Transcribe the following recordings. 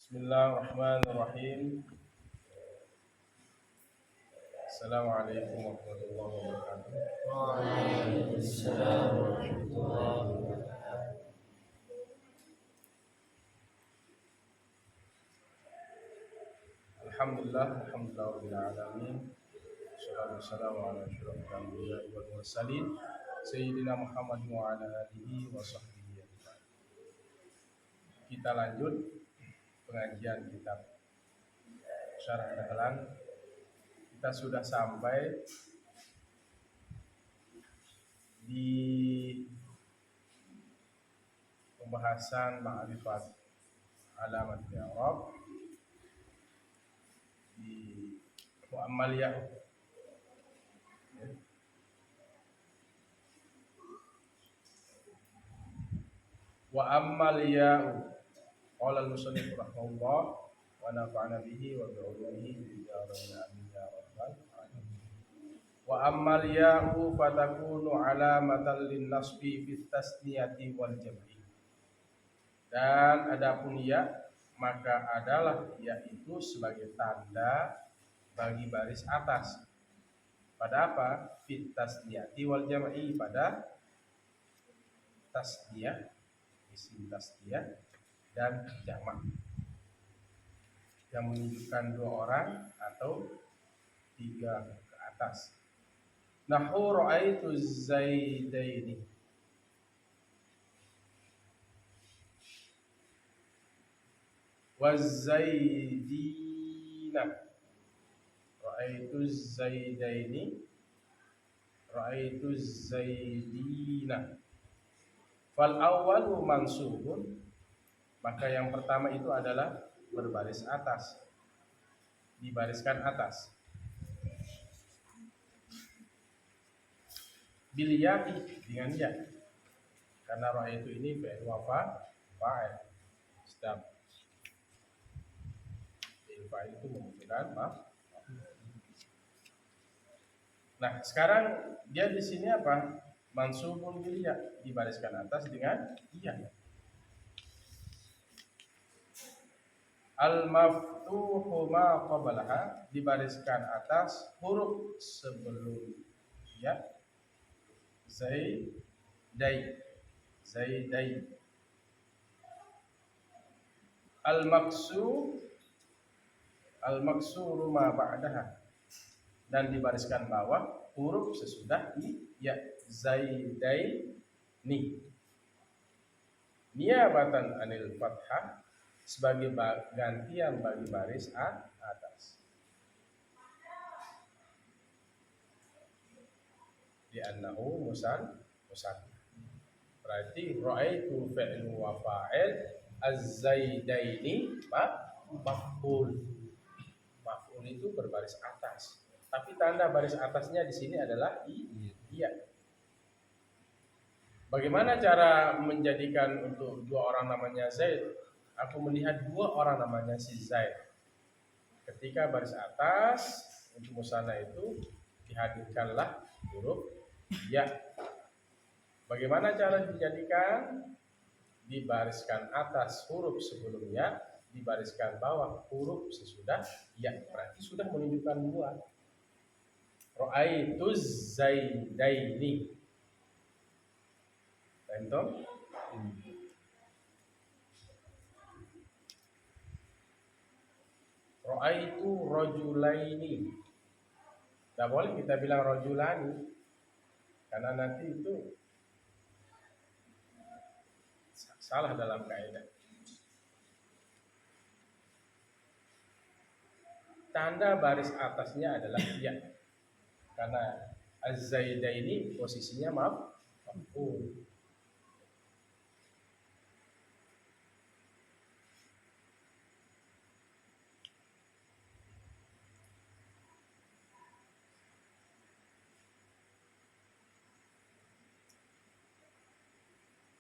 Bismillahirrahmanirrahim. Assalamualaikum warahmatullahi wabarakatuh. Waalaikumsalam warahmatullahi wabarakatuh. Alhamdulillah rabbil alamin. Wassalatu wassalamu ala asyrofil anbiya'i wal mursalin sayyidina Muhammad wa ala alihi wa sahbihi ajma'in. Kita lanjut pengajian kitab Syarah Dahlan. Kita sudah sampai di pembahasan ma'rifat alamat i'rab di mu'ammal ya. Wa ammal ya'u qala al-musannif rahimahullah wa nafa'ana bihi wa bi'ulumihi fid dharain amin ya rabbal alamin. Wa ammal ya'u fatakunu alamatan lin-nasbi fit tasniyati wal jam'i. Dan adapun ya maka adalah yaitu sebagai tanda bagi baris atas. Pada apa? Fit tasniyati wal jam'i, pada tasniyah, isim tasniyah dan jamak yang menunjukkan dua orang atau tiga ke atas. Nahu ra'aitu zaidaini. Wazaidina. Ra'aitu zaidaini. Ra'aitu zaidina. Fal awwalu mansubun, maka yang pertama itu adalah berbaris atas, dibariskan atas. Bil ya'i, dengan ya, karena ra'aitu ini fi'il wa fa'il. Setiap fi'il fa'il itu membutuhkan Nah, sekarang dia di sini apa? Mansubun bil ya, dibariskan atas dengan iya. Al-maftuhu ma qablaha, dibariskan atas huruf sebelum ya. Zaidai. Al-maksuru ma ba'daha, dan dibariskan bawah huruf sesudah ya. Zaidaini. Niyabatan anil fathah, sebagai gantian bagi baris atas. Di annahu musan. Berarti ra'aitu fi'lu wa fa'il, az-zaidaini maf'ul. Maf'ul itu berbaris atas. Tapi tanda baris atasnya di sini adalah iya. Bagaimana cara menjadikan untuk dua orang namanya Zaid? Aku melihat dua orang namanya si Zaid. Ketika baris atas untuk musanna itu dihadirkanlah huruf ya. Bagaimana cara dijadikan? Dibariskan atas huruf sebelumnya, dibariskan bawah huruf sesudah ya. Berarti sudah menunjukkan dua. Ra'aitu zaidaini. Entong? Ra'aitu rajulaini. Tidak boleh kita bilang rajulani, karena nanti itu salah dalam kaidah. Tanda baris atasnya adalah ya, karena az-zaidaini posisinya maf'ul.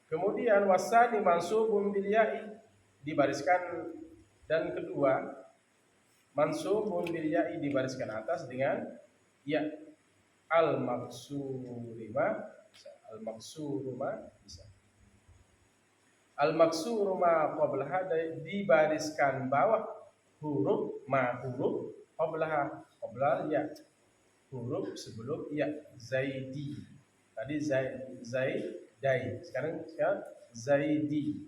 Kemudian wasani mansubun bil ya'i, dibariskan, dan kedua mansubun bil ya'i, dibariskan atas dengan ya. Al-maksuru ma bisa. Al-maksuru ma qablaha, dibariskan bawah huruf qablaha, qabla ya, huruf sebelum ya. Zaidi. Tadi zaidai. Sekarang zaidi.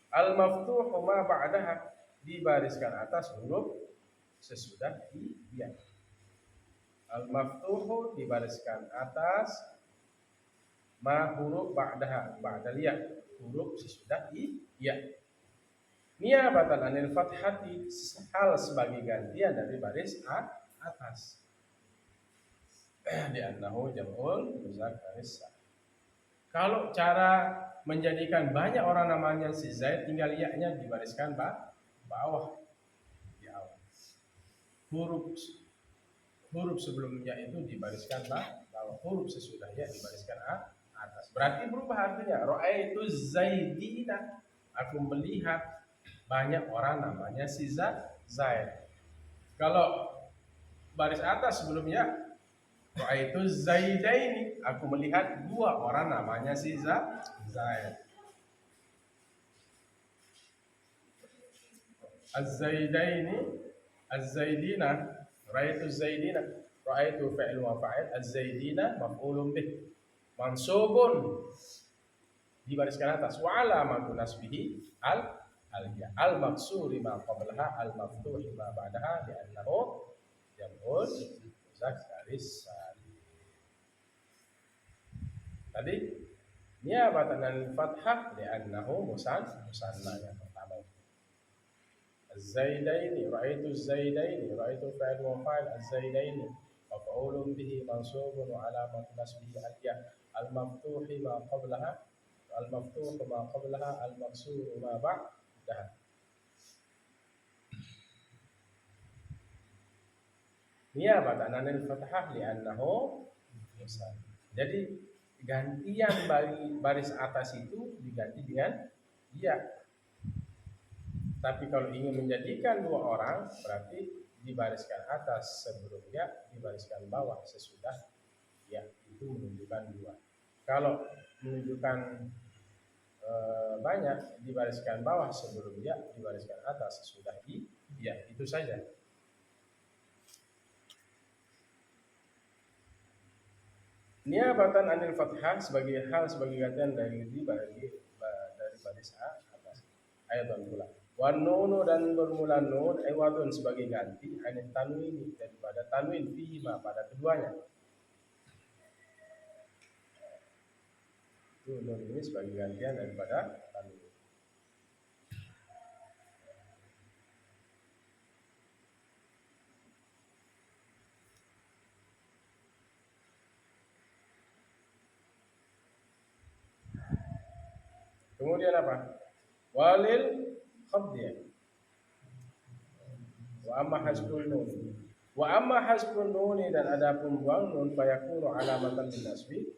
Al-maftuhu ma ba'daha, dibariskan atas huruf sesudah ya. Al-maftuhu dibariskan atas ma huruf ba'daha, ba'dal ya, huruf sesudah ya. Niyabatan anil fathati, hal sebagai gantian dari baris atas. Di annahu jam'ul mudzakkaris salim. Kalau cara menjadikan banyak orang namanya si Zaid, tinggal ya-nya dibariskan bawah di awal. Huruf sebelumnya itu dibariskan bawah, huruf sesudahnya dibariskan atas. Berarti berubah artinya. Ra'aitu Zaidina, aku melihat banyak orang namanya si Zaid. Kalau baris atas sebelumnya, Ra'aitu Zaidaini, aku melihat dua orang namanya si Zaid. Az-Zaidaini, Az-Zaidina, Ra'aitu Zaidina, Ra'aitu fi'il wa fa'il, Az-Zaidina maf'ulun bih, mansubun, dibariskan atas, wa alamatu nasbihi al-ya, al-maksuri ma qablaha, al-maftuhi ma ba'daha, li'annahu jam'ul mudzakkaris salim. Tadi niyabatan al-fathah li'annahu musanna yang pertama. Az-Zaidaini, ra'aitu Az-Zaidaini, ra'aitu fa'il wa fa'il, Az-Zaidaini maf'ulun bihi mansubun wa alamatu nasbihi al-ya, al-maftuhi ma qablaha, al-maftuhu ma qablaha, al-maksuru ma ba'daha. Niyabatan anil fathah li'annahu musanna. Jadi gantian bagi baris atas itu diganti dengan ya. Tapi kalau ingin menjadikan dua orang, berarti dibariskan atas sebelum ya, dibariskan bawah sesudah ya. Itu menunjukkan dua. Kalau menunjukkan banyak, dibariskan bawah sebelum ya, dibariskan atas sesudah ya. Itu saja. Niyabatan anil fathah, sebagai gantian dari baris atas. Ayat pula. Wan nunu, dan bermula nun, iwadun sebagai ganti anil tanwin, daripada tanwin fihi ma, pada keduanya. Itu nun ini sebagai gantian daripada tanwin. Kemudian apa? Walil khabdiyah. Wa amma hasbun nun. Wa amma hasbun nun, dan adapun buang nun, fayakunu alamatan lin nasbi,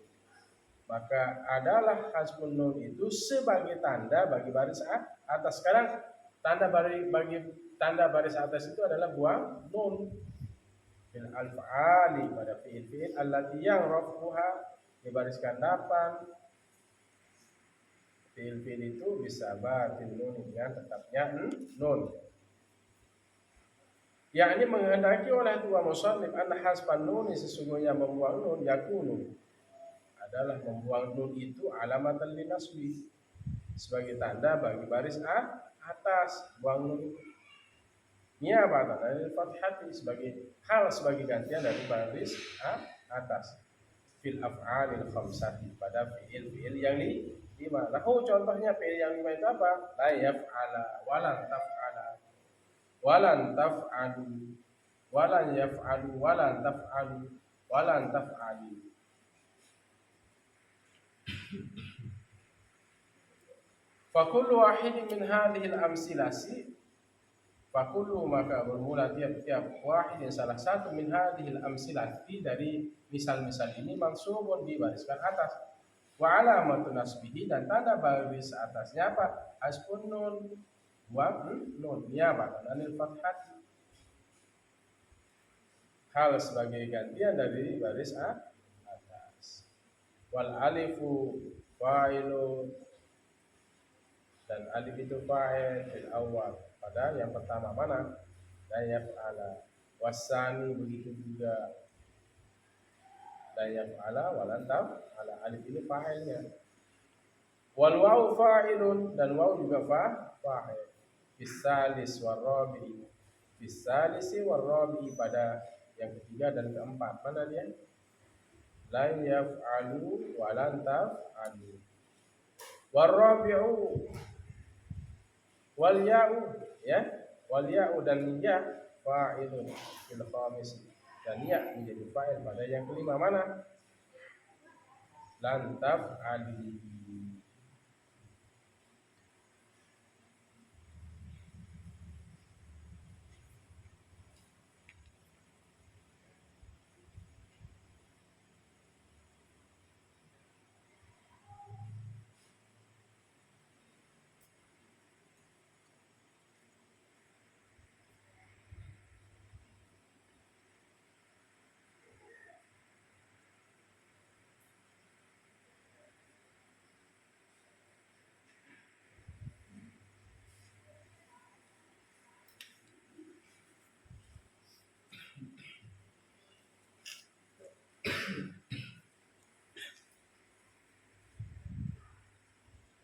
maka adalah hasbun nun itu sebagai tanda bagi baris atas. Sekarang tanda baris atas itu adalah buang nun bil al-fa'ali, pada fi'il allati yang rafuha, dibariskan 8. Fi'il itu bisa batin nun, dengan tetapnya nun. Yakni menghendaki oleh tua musannif anna hasban nun, sesungguhnya membuang nun, yakunu, adalah membuang nun itu alamatan linasbi, sebagai tanda bagi baris atas. Buang nun itu niyabatan dari fathati, sebagai gantian dari baris atas. Fil af'alil khamsati, pada fi'il yang lima. Lahu, contohnya fi'il yang lima itu apa? La yaf'ala, walan taf'ala, walan taf'alu, walan yaf'alu, walan taf'alu, walan taf'ali. Fakullu wahidin min hadhil amsilasi, fakullu, maka bermula tiap-tiap wahidin, salah satu, min hadhil amsilati, dari misal-misal ini, mansubun, dibariskan atas. Wa alamatu nasbihi, dan tanda baris atasnya apa? Hasbun nun, wa nun, niyabatan anil fathati, hal sebagai gantian dari baris atas. Wal alifu fa'ilu, dan alif itu fa'il fil awal pada yang pertama mana, la yaf'ala. Wasani begitu juga, la yaf'ala wa lan taf'ala, alif ini fa'ilnya. Wal wawu fa'ilun, dan wawu juga fa'il. Bisalis warabi, bisalisi warabi pada yang ketiga dan keempat, mana dia? La yaf'alu wa lan taf'alu. Warabi'u wal ya'u, ya, wal ya'u dan ya fa'ilun fil khamis, dan ya menjadi fa'il pada yang kelima, mana? Lan taf'ali.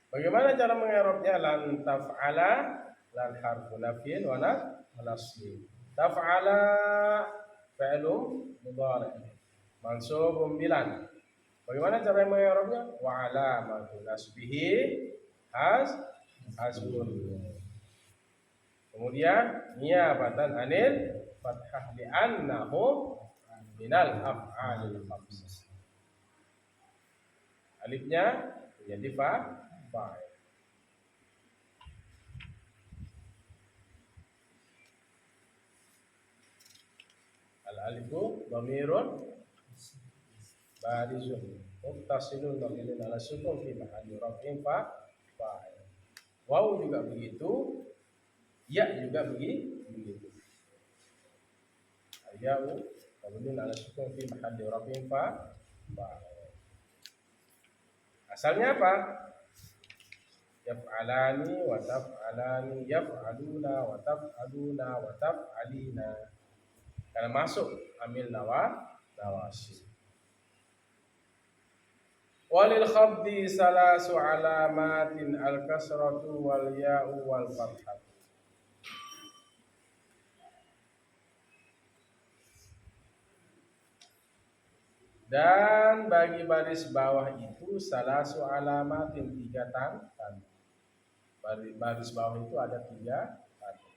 Bagaimana cara mengerobnya? Lan taf'ala, lan harfu nafyin wa nasbin. Taf'ala fi'lun mudhari' mansubun bilan. Bagaimana cara mengerobnya? Wa alamatu nasbihi hasbun. Kemudian niyabatan anil fathah li'annahu minal af'alil khamsah. Alifnya menjadi fa'il. Al-alifu dhamirun barizun muttasilun dhamirun ala sukun fi mahalli raf'in fa'il. Wawu juga begitu, ya juga begitu. Al-ya'u dhamirun ala sukun fi mahalli raf'in fa'il. Asalnya apa? Yaf'alani wa taf'alani, yaf'aluna wa taf'aluna wa taf'alina. Karena masuk amil nawasi. Walil khabdi salasu alamatin al-kasratu wal ya'u wal fathatu. Dan bagi baris bawah itu salasu alamatin, 3 tanda. Baris bawah itu ada 3 tanda.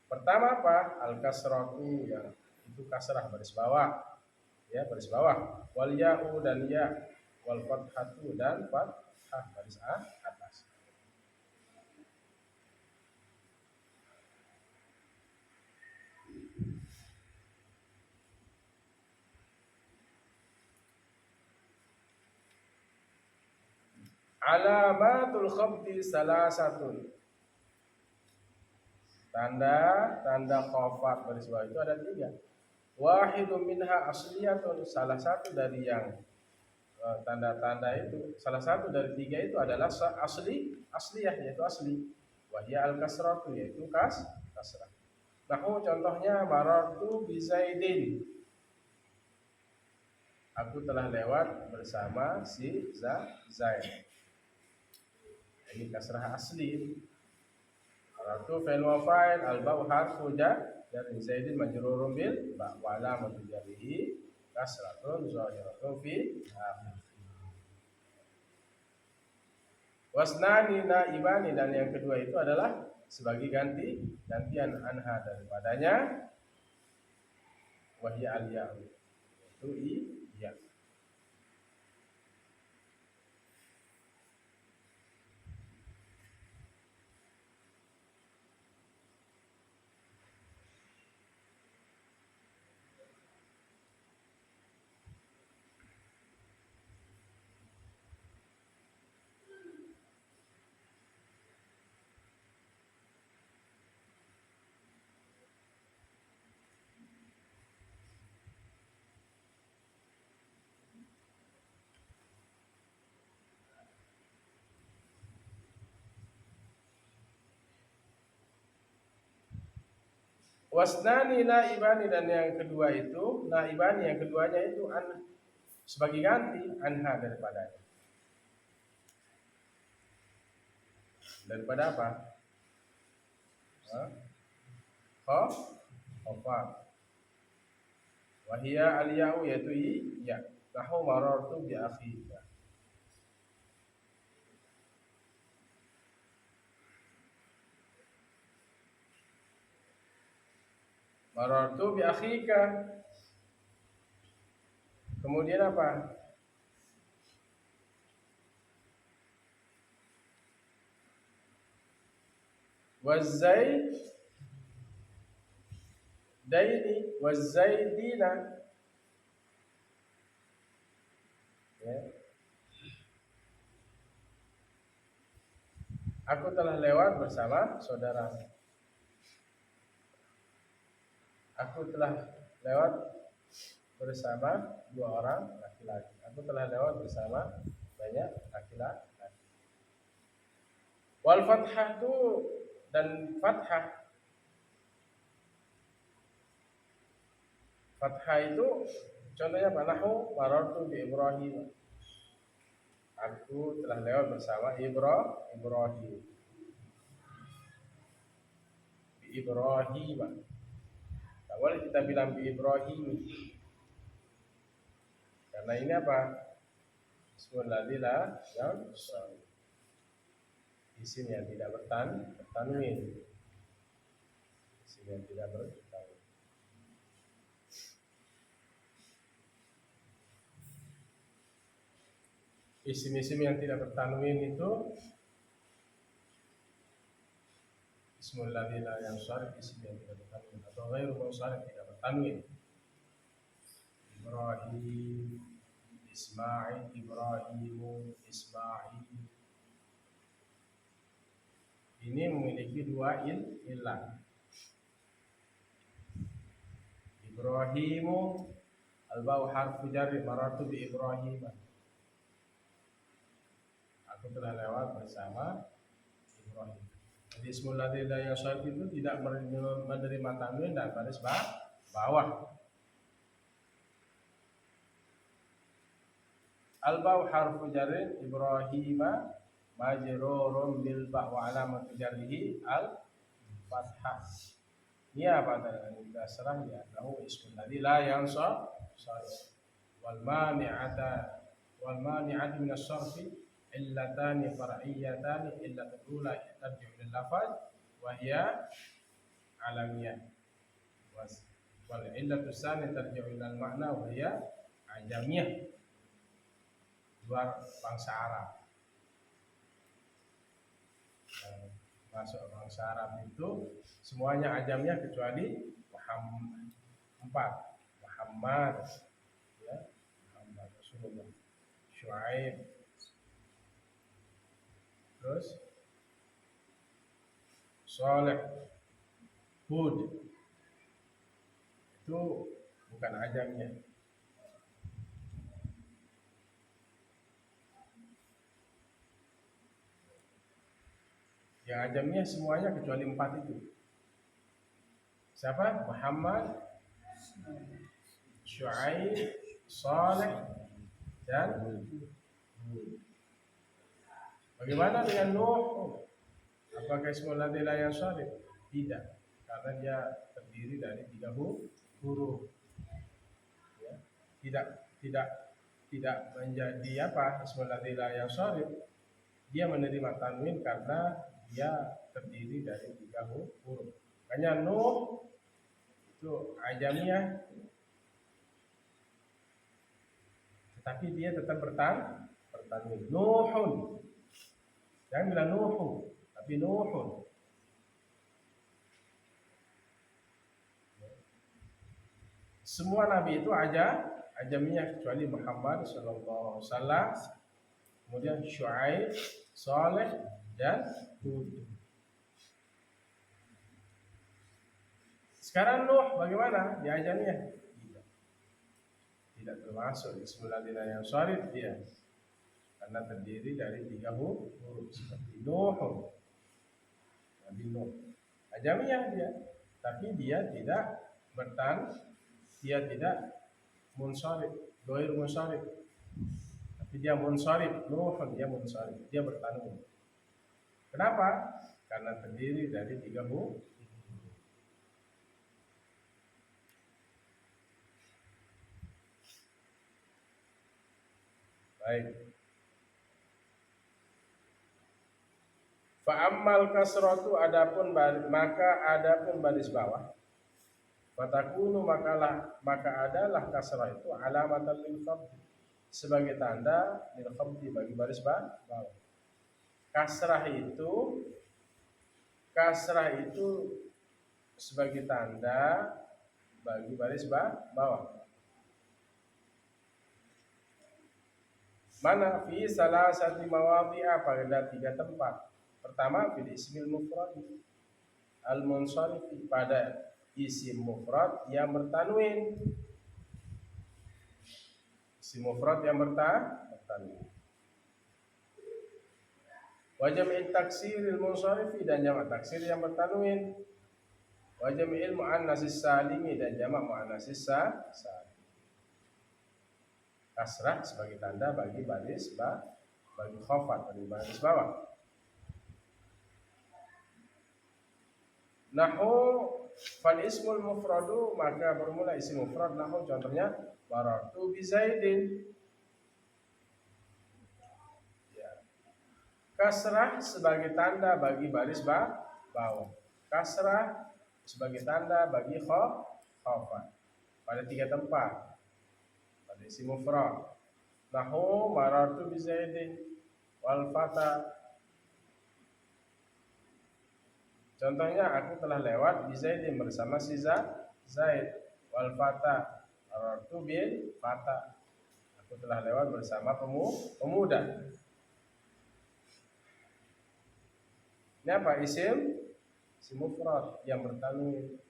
Pertama apa? Al-kasratu, ya, itu kasrah baris bawah. Ya, baris bawah. Wal ya'u dan ya, wal fathatu dan fathah baris atas. Alamatul khabdi salasatun. Tanda khafat baris bawah itu ada 3. Wahidun minha asliyatun, salah satu dari yang tanda-tanda itu, salah satu dari 3 itu adalah asliyah, yaitu asli. Wahya al-kasratu, yaitu kasrah. Nahu contohnya, marartu bi Zaidin, aku telah lewat bersama si Zaid. Ini kasrah asli. Marartu fi'il wa fa'il, al-ba'u harfu jar, dari Zaidin majrurun bil ba, wa alamatu jarrihi kasratun zahiratun fi akhir. Wasnani naibani, dan yang kedua itu adalah sebagai gantian anha daripadanya, wahya al-ya'u, itu iya. Wasnani naibani, dan yang kedua itu naibani, yang keduanya itu sebagai ganti anha daripadanya. Daripada apa? Khofa. Wahia aliyau, yaitu ya. Nahu marartu bi akhika. Marartu bi akhika. Kemudian apa? Wazaid daini wazaidina. Ya. Aku telah lewat bersama saudara. Aku telah lewat bersama dua orang laki-laki. Aku telah lewat bersama banyak laki-laki. Wal fathah tu, dan fathah. Fathah itu contohnya apa? Nahu marartu bi Ibrahim. Aku telah lewat bersama Ibrahim. Bi Ibrahim. Tak boleh kita bilang bi Ibrahim. Karena ini apa? Ismul ladzi la yansab. Isim yang tidak bertanwin. Isim yang tidak bertanwin. Isim-isim yang tidak bertanwin itu ismul ladzi la yansab, isim yang tidak bertanwin, atau ghairu munsharif, tidak bertanwin. Ibrahim, Ismail, Ibrahimu, Ismail. Ini memiliki dua ilah. Ibrahimu al-bau harfu jarri, marartu bi Ibrahim. Aku telah lewat bersama Ibrahim. Jadi ismul ladzi la yansab itu tidak menerima tanwin dan baris bawah. Al-bau harfu jarri, Ibrahima majrurun bil ba wa alamat jarrihi al-fathah. Ini apa dasarnya? Ya, lahu ismul ladzi la yansab wal mani'atu min as-sarfi illatani far'iyatani. Illatul ula tarji'u lil lafaz wa hiya alamiyah, wal illatus tsani tarji'u ila al-ma'na wa hiya ajamiyah. Luar bangsa Arab. Masuk bangsa Arab itu semuanya ajamnya kecuali Muhammad, ya, Muhammad Rasulullah, Syuaib, terus Saleh, Hud, itu bukan ajamnya. Yang ajamnya semuanya kecuali 4 itu. Siapa? Muhammad, Syuaib, Saleh, dan Hud. Bagaimana dengan Nuh? Apakah ismul ladzi la yansab? Tidak, karena dia terdiri dari 3 huruf. Ya. Tidak menjadi apa? Ismul ladzi la yansab. Dia menerima tanwin karena dia terdiri dari 3 huruf. Makanya Nuh itu ajamiyah, tetapi dia tetap bertanwin. Nuhun. Jangan bilang Nuhu, tapi Nuhun. Semua nabi itu ajamiyah kecuali Muhammad sallallahu alaihi wasallam, kemudian Syuaib, Saleh, dan Hud. Sekarang Nuh bagaimana? Dia ajamiyah? Tidak termasuk ismul ladzi la yansab dia, karena terdiri dari 3 huruf seperti Nuh. Nabi Nuh ajamiyah dia. tapi dia tidak dia tidak munsharif, doir munsharif. Tapi dia munsharif, dia munsharif, dia bertanwin. Kenapa? Karena terdiri dari 3 huruf. Baik. Fa'ammal kasratu maka adapun baris bawah. Fatakunu maka adalah kasrah itu alamatan lil khabd, sebagai tanda lil khabd bagi baris bawah. Kasrah itu sebagai tanda bagi baris bawah. Mana fi salasati mawadhi'a, pada 3 tempat. Pertama, fil ismil mufrad al-munsharif, pada isim mufrad yang bertanwin. Isim mufrad yang bertanwin. Wa jam'i taksiril munsharif, dan jamak taksir yang bertanwin. Wa jam'il muannatsis salimi, dan jamak muannatsis salim. Kasrah sebagai tanda bagi baris bagi khafat, bagi baris bawah. Nahu fal ismul mufradu, maka bermula isim mufrad. Nahu contohnya marartu bi Zaidin. Ya. Kasrah sebagai tanda bagi baris bawah. Kasrah sebagai tanda bagi khafat pada 3 tempat pada isim mufrad. Nahu marartu bi Zaidin wal fata. Contohnya, aku telah lewat bi Zaidin, bersama si Zaid, wal fata marartu bil fata, aku telah lewat bersama pemuda. Ini apa? Isim mufrad yang bertanwin.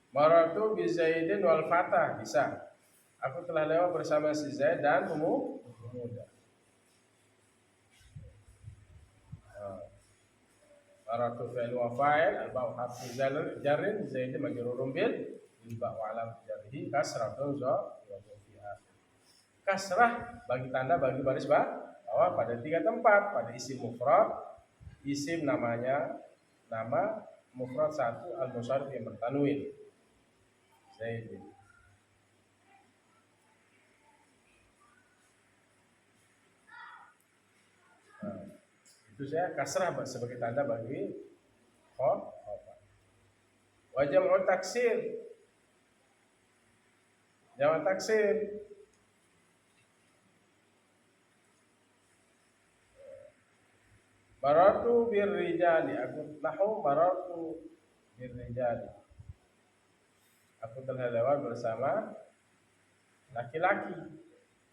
Marartu bi Zaidin wal fata, bisa. Aku telah lewat bersama si Zaid dan pemuda. Marartu fi'il wa fa'il, al-ba'u harfu jarrin, Zaidin majrurun bil ba' wa alam jarrihi kasratun zahirah fi akhir. Kasrah bagi tanda bagi baris bawah pada 3 tempat, pada isim mufrad, isim nama mufrad 1 al-munsharif yang bertanwin. Zaidin. Itu saya kasrah sebagai tanda bagi khafat. Wa jam'u taksir, jamak taksir. Marartu bir rijali, aku nahu marartu bir rijali, aku telah lewat bersama laki-laki.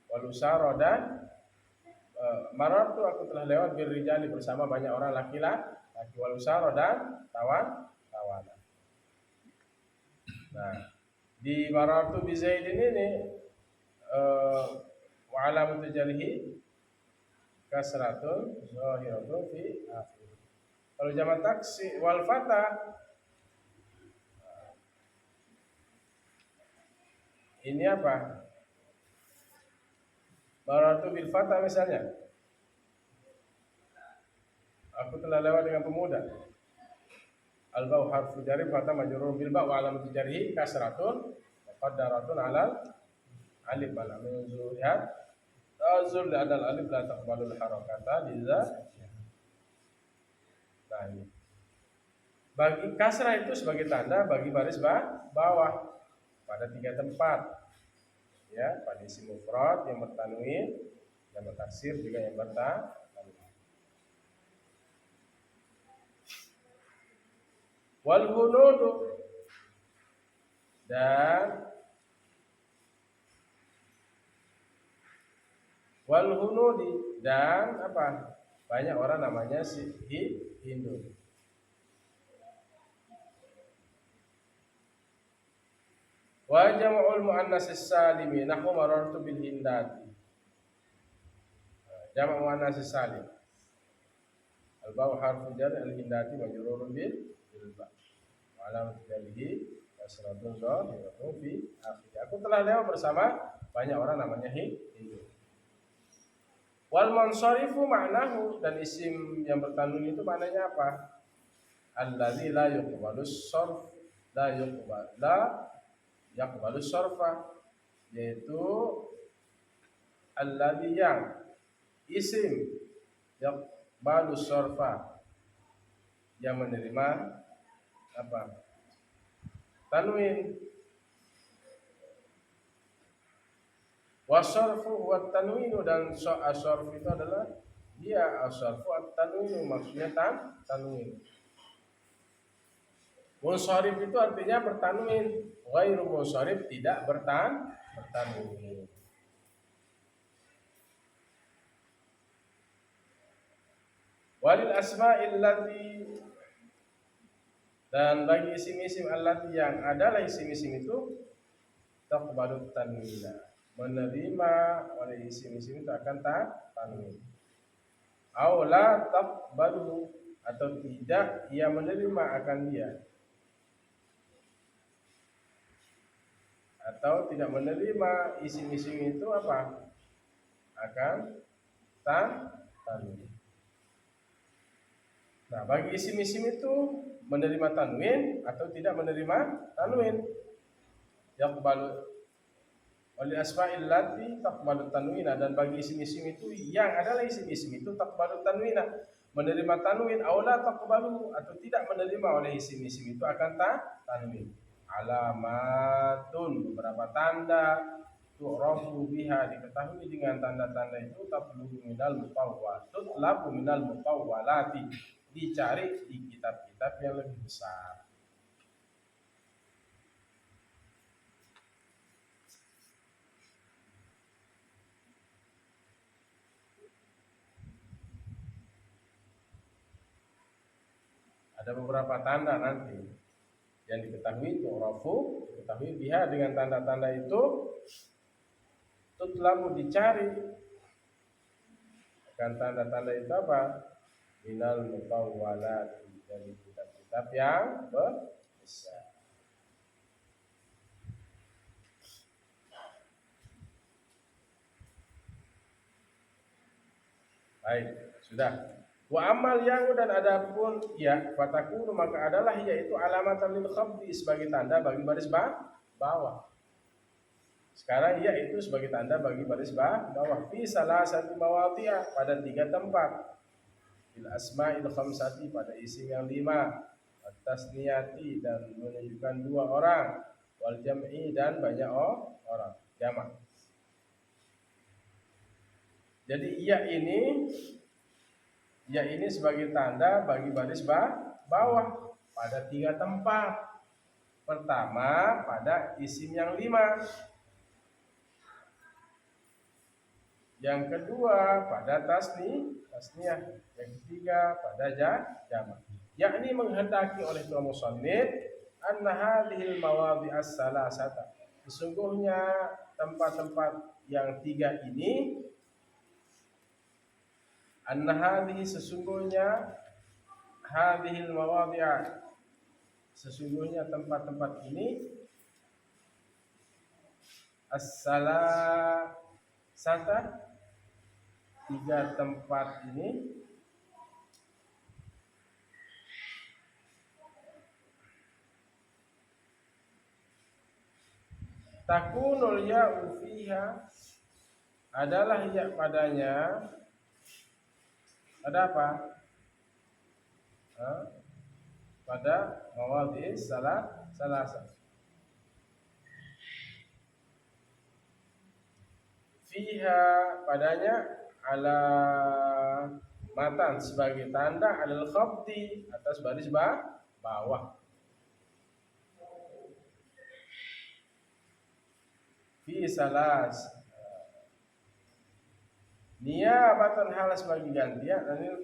Wal usara, dan marartu, aku telah lewat bir rijali, bersama banyak orang laki-laki. Wal usara, dan tawanan. Nah, di marartu bi Zaidin ini wa alamatu jarhi kasratun zahiratun fi akhir. Kalau jamak taksir wal fata, ini apa? Marartu bil fata misalnya, aku telah lewat dengan pemuda. Al-ba'u harfu jarri, fata majrurun bil ba' wa alamatu jarhi kasratun muqaddaratun 'alal alif wal lam zuhat azul adal alif la taqbalul harakata liza. Nah, ini bagi kasrah itu sebagai tanda bagi baris bawah pada 3 tempat, ya, pada isim mufrad yang bertanwin, jamak taksir juga yang bertanwin. Wal hunudu, dan wal hunudi, dan apa? Banyak orang namanya si Hindu. Wa jam'ul muannas salimi nahwu marartu bil hindati. Jamak muannas salim. Al-ba'u harfu jar al-hindati majrurun bil ba. Wa alamat jarrihi kasratun dhahiratun fi akhir. Aku telah lewat bersama banyak orang namanya Hindu. Wal mansarifu ma'nahu, dan isim yang bertanwin itu maknanya apa? Allazi la yuqbalus sarf, la yaqbalus sarfa, yaitu allazi yang isim yaqbalus sarfa, yang menerima apa? Tanwin. Wasarfu wa tanwinu, dan asarfu itu adalah dia asarfu at-tanwinu, maksudnya tanwin. Munsharif itu artinya bertanwin, ghairu munsharif tidak bertanwin. Walil asma'il lati, dan bagi isim-isim allati yang adalah isim-isim itu taqbalut tanwina, menerima oleh isim-isim itu akan tanwin. Aw la taqbalu, atau tidak ia menerima akan dia, atau tidak menerima isim-isim itu apa? Akan tanwin. Nah, bagi isim-isim itu menerima tanwin atau tidak menerima tanwin. Yaqbalu oleh asma'il lati taqbalu tanwina, dan bagi isim-isim itu yang adalah isim-isim itu taqbalu tanwina, menerima tanwin, aula taqbalu, atau tidak menerima oleh isim-isim itu akan tanwin. Alamatun, beberapa tanda, tu'rafu biha, diketahui dengan tanda-tanda itu, tatlubu minal mutawwalati, dicari di kitab-kitab yang lebih besar. Ada beberapa tanda nanti yang diketahui, tu'rafu, diketahui biha dengan tanda-tanda itu, tutlabu, dicari. Dan tanda-tanda itu apa? Minal mutawwalati, dari kitab-kitab yang besar. Baik, sudah. Wa amal yang, dan adapun ya, fatakunu, maka adalah yaitu alamatan lil khabdi, sebagai tanda bagi baris bawah. Sekarang ya itu sebagai tanda bagi baris bawah. Fi salasati mawadhi'a, pada 3 tempat. Bil asma'il khamsati, pada isim yang 5. At-tasniyati, dan menunjukkan 2 orang. Wal jam'i, dan banyak orang, jamak. Jadi ya ini sebagai tanda bagi baris bawah pada 3 tempat. Pertama pada isim yang 5. Yang kedua pada tasniyah. Yang ketiga pada jamak. Yakni menghendaki oleh tuan musannif anna hadhil mawadhi'as salasata, sesungguhnya tempat-tempat yang 3 ini, anna hadhihi, sesungguhnya, hadhil mawadhi'a, sesungguhnya tempat-tempat ini, as-salasata, 3 tempat ini, takunul ya'u fiha, adalah ya padanya, pada apa? Pada mawadhi'is salasa. Fiha, padanya, ala matan, sebagai tanda, alal khabdi, atas baris bawah. Fi salas, niyabatan, hal sebagai gantian, anil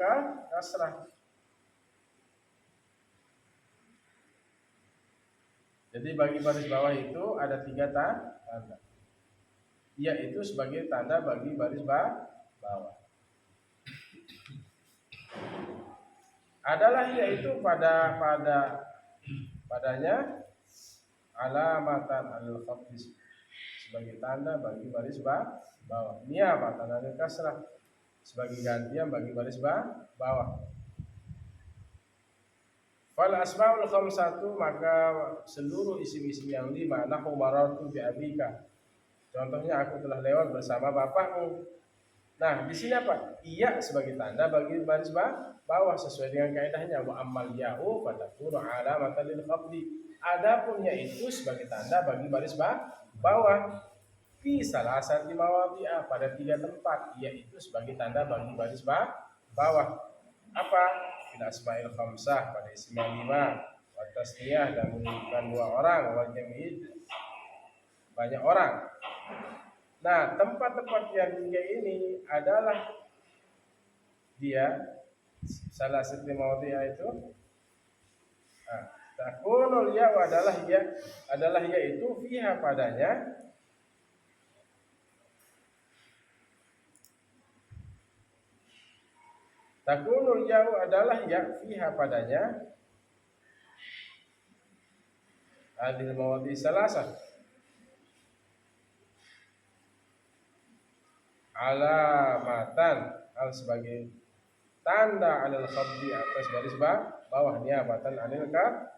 kasrah. Jadi bagi baris bawah itu ada 3 tanda. Ya itu sebagai tanda bagi baris bawah. Adalah yaitu padanya alamatan al-khafis sebagai tanda bagi baris bawah. Niyabatan al-kasrah sebagai gantian bagi baris bawah. Fal asmaul khamsatu, maka seluruh isim-isim yang 5, nahu marartu bi abika. Contohnya aku telah lewat bersama bapakmu. Nah, di sini apa? Iya sebagai tanda bagi baris bawah sesuai dengan kaidahnya wa ammal ya'u fatakunu alamatan lil khafdi. Adapun yaitu sebagai tanda bagi baris bawah fi salasati mawadhi'a, pada 3 tempat, yaitu sebagai tanda bagi baris bawah. Apa? Fil asma'il khamsah, pada isim yang 5, wa tasniyah, dan menunjukkan 2 orang, wa jam'id, banyak orang. Nah, tempat-tempat yang 3 ini adalah dia salah satu mawadhi'a itu. Nah, takunul ya adalah ya itu fiha padanya takunul ya adalah ya fiha padanya hadil mawadhi salasah alamatan al sebagai tanda alal khabdi atas baris bawah, niabatan anil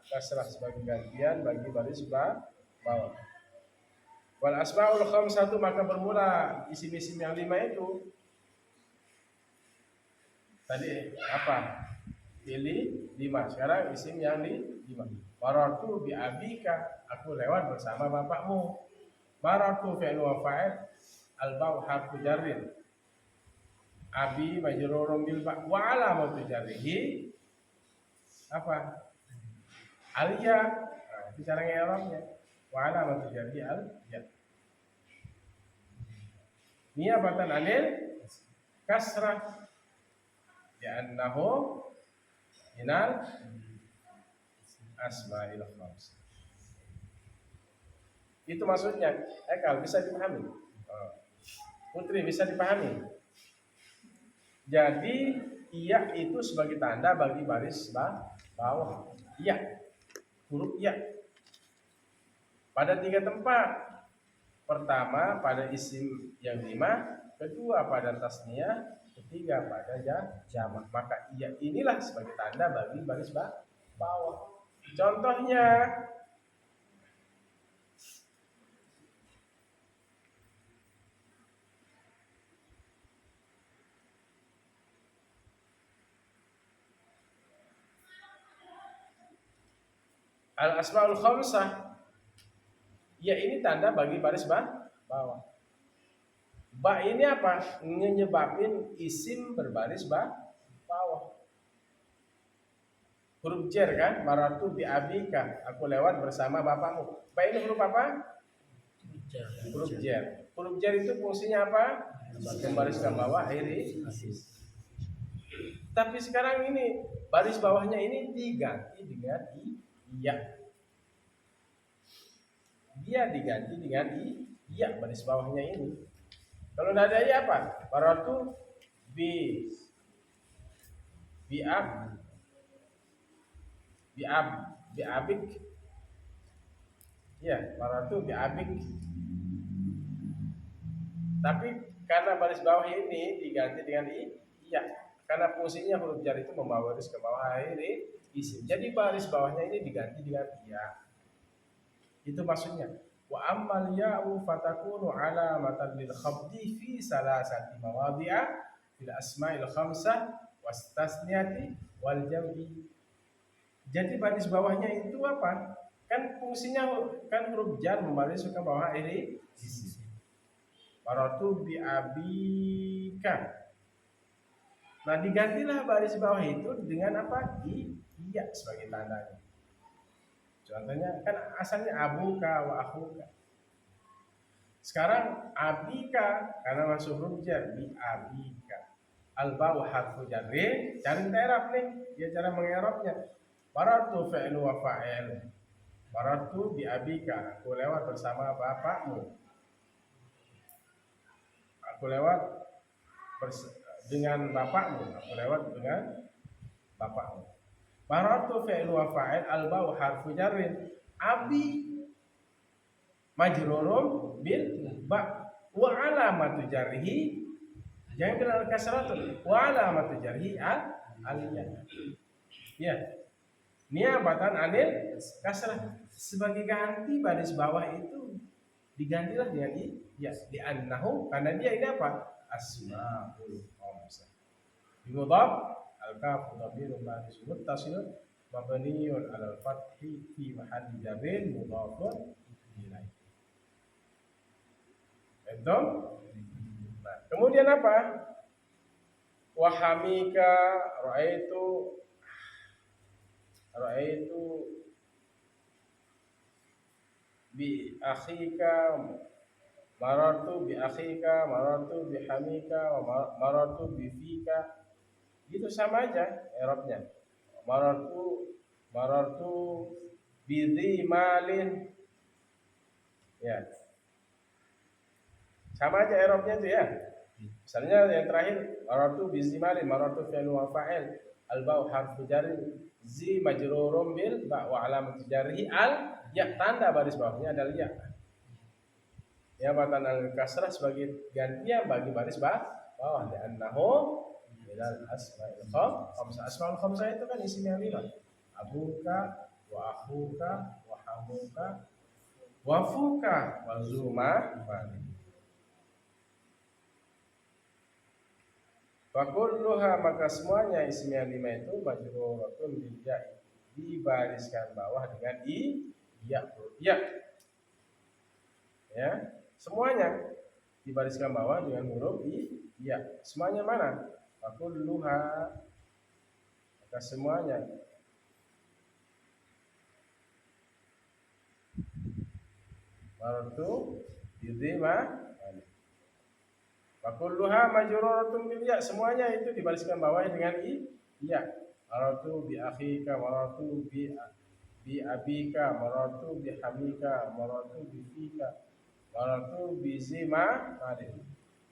kasrah sebagai gantian bagi baris bawah. Wal asmaul khamsatu, maka bermula isim-isim yang 5 itu tadi apa? Pilih 5. Sekarang isim yang 5. Marartu bi abika, aku lewat bersama bapakmu. Marartu fi'il wa fa'il, al-ba'u harfu jarrin. Abi majrurun bil ba, wa alamatu jarrihi apa? Al-ya. Nah, itu cara ngerongnya. Wa alamatu jarrihi al-ya. Niyabatan anil kasrah, li'annahu minal asma'il khams. Itu maksudnya. Ekal bisa dipahami? Putri bisa dipahami? Jadi iya itu sebagai tanda bagi baris bawah. Iya, huruf iya pada 3 tempat. Pertama pada isim yang 5, kedua pada tasniyah, ketiga pada jamak. Maka iya inilah sebagai tanda bagi baris bawah. Contohnya al asmaul khamsah, ya ini tanda bagi baris bawah. Ba ini apa? Menyebabkan isim berbaris bawah. Huruf jer kan? Marartu bi abika, aku lewat bersama bapakmu. Ba ini huruf apa? Huruf jer. Huruf jer itu fungsinya apa? Membaris ke bawah akhiri. Tapi sekarang ini baris bawahnya ini diganti dengan iya. Dia diganti dengan iya baris bawahnya ini. Kalau tidak ada iya apa? Marartu bi abik. Ya, marartu bi abik. Tapi karena baris bawah ini diganti dengan iya, karena fungsinya huruf jar itu membawa baris ke bawah akhir isim. Jadi baris bawahnya ini diganti dengan iya. Itu maksudnya. Wa ammal ya'u fatakunu alamatan lil khabdi fi salasati mawadhi'a fil asma'il khamsah wastasniyati wal jam'i. Jadi baris bawahnya itu apa? Kan fungsinya kan huruf jar membaris ke bawah akhir isim. Marartu bi abika. Nah, digantilah baris bawah itu dengan apa? Iya sebagai tandanya. Contohnya kan asalnya abuka wa akhuka. Sekarang abika karena masuk huruf jar, bi abika. Al-ba'u harfu jarri, cari i'rab nih, dia cara mengi'rabnya. Marartu fi'il wa fa'il. Marartu bi abika, aku lewat bersama bapakmu. Aku lewat dengan bapakmu, aku lewat dengan bapakmu. Marartu fi'lu wa fa'il, al-ba'u harfu jarrin. Abi majrurum bil ba wa alamatu jarhi, jangan kenal kasratun, wa alamatu jarhi al-ya. Ya, niabatan anil kasrah, sebagai ganti baris bawah itu digantilah dengan i, ya, di annahu, karena dia ini apa? Asmaul khamsah. Bimudhaf al-kaf dhamirun baris muttasilun mabniun 'alal fathi fi mahalli jarrin mudhafun ilaih. Itu. Nah, kemudian apa? Wahamika ra'aitu bi akhika, marartu bi akhika, marartu bi hamika, marartu bi fika. Itu sama aja i'rabnya. Marartu bi dzi malin. Ya. Sama aja i'rabnya itu ya. Misalnya yang terakhir, marartu bi dzi malin, marartu fi'il wa fa'il, al-ba'u harfu jarrin, zi majrurum bil ba wa alamat jarhi al ya, tanda baris bawahnya adalah ya. Ya, batan al-kasrah sebagai gantian bagi baris bawah, di annahu minal asma'il khamsah. Asma'ul khamsah itu kan isimnya 5. Abuka wa akhuka wa hamuka wa fuka wa zuma mali. Fakulluha, maka semuanya isim yang 5 itu majruratun bil ya, dibariskan bawah dengan ya. Ya, semuanya dibariskan bawah dengan huruf ya. Semuanya mana? Fakulluha, maka semuanya. Marartu bidhima. Fakulluha majruratun bil ya, semuanya itu dibariskan bawah dengan ya. Marartu bi akhika, marartu bi abika, marartu bi hamika, marartu bi fika, marartu bi zima.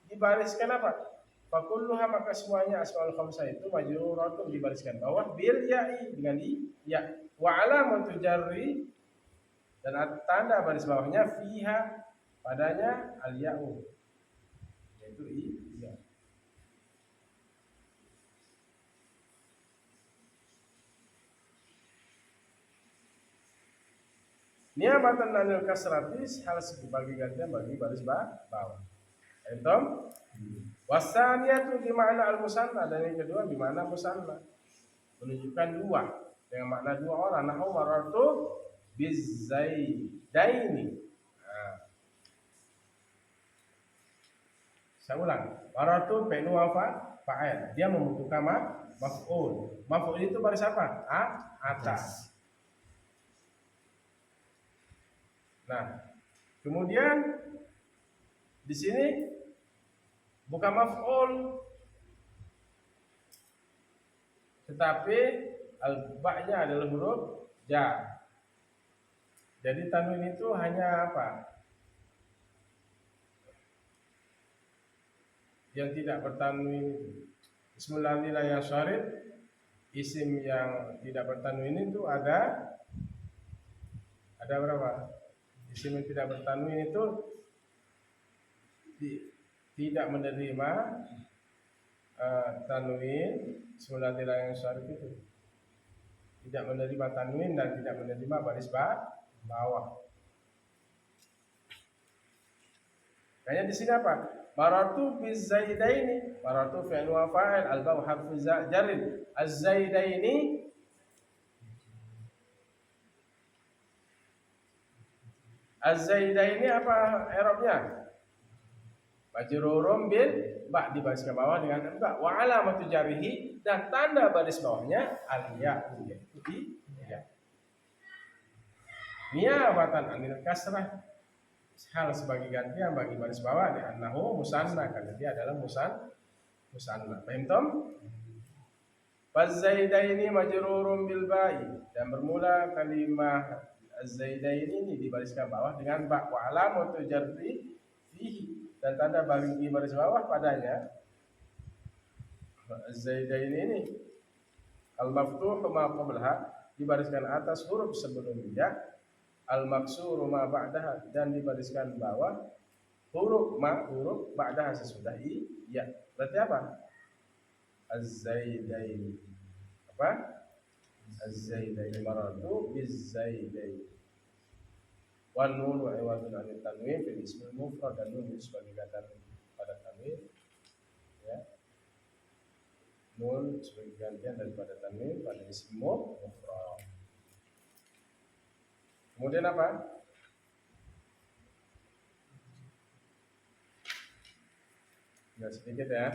Dibariskan apa? Fakulluha, maka semuanya asmaul khamsah itu majruratun dibariskan bawah bil ya'i, dengan ya. Wa alamatu jarri, dan tanda baris bawahnya fiha, padanya al ya'u, yaitu ya. Niabatan anil kasratis, hal sebagai gantian bagi baris bawah. Entom wasaniyatu di makna al-musanna, dan yang kedua di makna musanna, menunjukkan dua, dengan makna dua orang. Nahu marartu bizaidaini. Nah, saya ulang. Marartu fi'lu wa fa'il, dia membutuhkan maf'ul. Maf'ul itu baris apa? Atas. Nah, kemudian di sini bukan maf'ul, tetapi al-ba'nya adalah huruf jar. Jadi tanwin itu hanya apa? Yang tidak bertanwin. Bismillahirrahmanirrahim, yang syarif, isim yang tidak bertanwin itu ada berapa? Isim yang tidak bertanwin itu tidak menerima tanwin. Bismillahirrahmanirrahim, yang syarif itu tidak menerima tanwin dan tidak menerima baris bawah. Kayaknya di sini apa? Marartu bizaidaini, marartu fi'il wa fa'il, al-ba'u harfu jarrin, az-zaidaini. Az-zaidaini apa i'rabnya? Majrurum bil ba, dibariskan bawah dengan ba, wa alamatu jarrihi, dan tanda baris bawahnya al-ya, yaitu ya. Niabatan anil kasrah, hal sebagai gantian bagi baris bawah, di annahu musanna, karena dia adalah musanna. Paham tom? Fazaidaini majrurum bil ba'i, dan bermula kalimah Az-zaidaini ini dibariskan bawah dengan ba, wa alamatu jarri fihi, dan tanda bagi baris bawah padanya Az-zaidaini ini al-maftuhu ma qablaha, dibariskan atas huruf sebelum ya, al-maksuru ma ba'daha, dan dibariskan bawah huruf ba'daha sesudah ya. Berarti apa? Az-zaidaini. Apa? Az-zaidaini, marartu biz-zaidaini. Wan nun wa iwadun anit tanwin fil ismil mufrad, dan nun sebagai kata pada tanwin ya. Nun sebagai gantian daripada tanwin pada isim mufrad. Kemudian apa? Tinggal sedikit ya.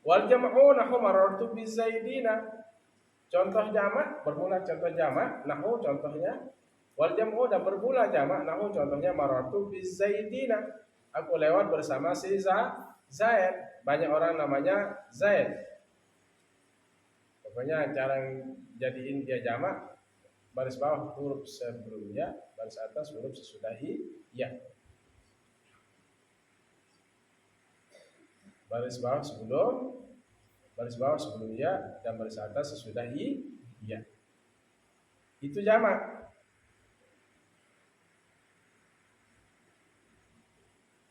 Wal jam'u nahu marartu bizaidina. Contoh jamak bermula contoh jamak nahu contohnya, wal jam'u dan bermula jamak nahu contohnya marartu bizaidina. Aku lewat bersama si Zaid. Banyak orang namanya Zaid. Pokoknya cara jadiin dia jamak, baris bawah huruf sebelumnya, baris atas huruf sesudah ya. Baris bawah sebelum ya, dan baris atas sesudah ya. Itu jamak.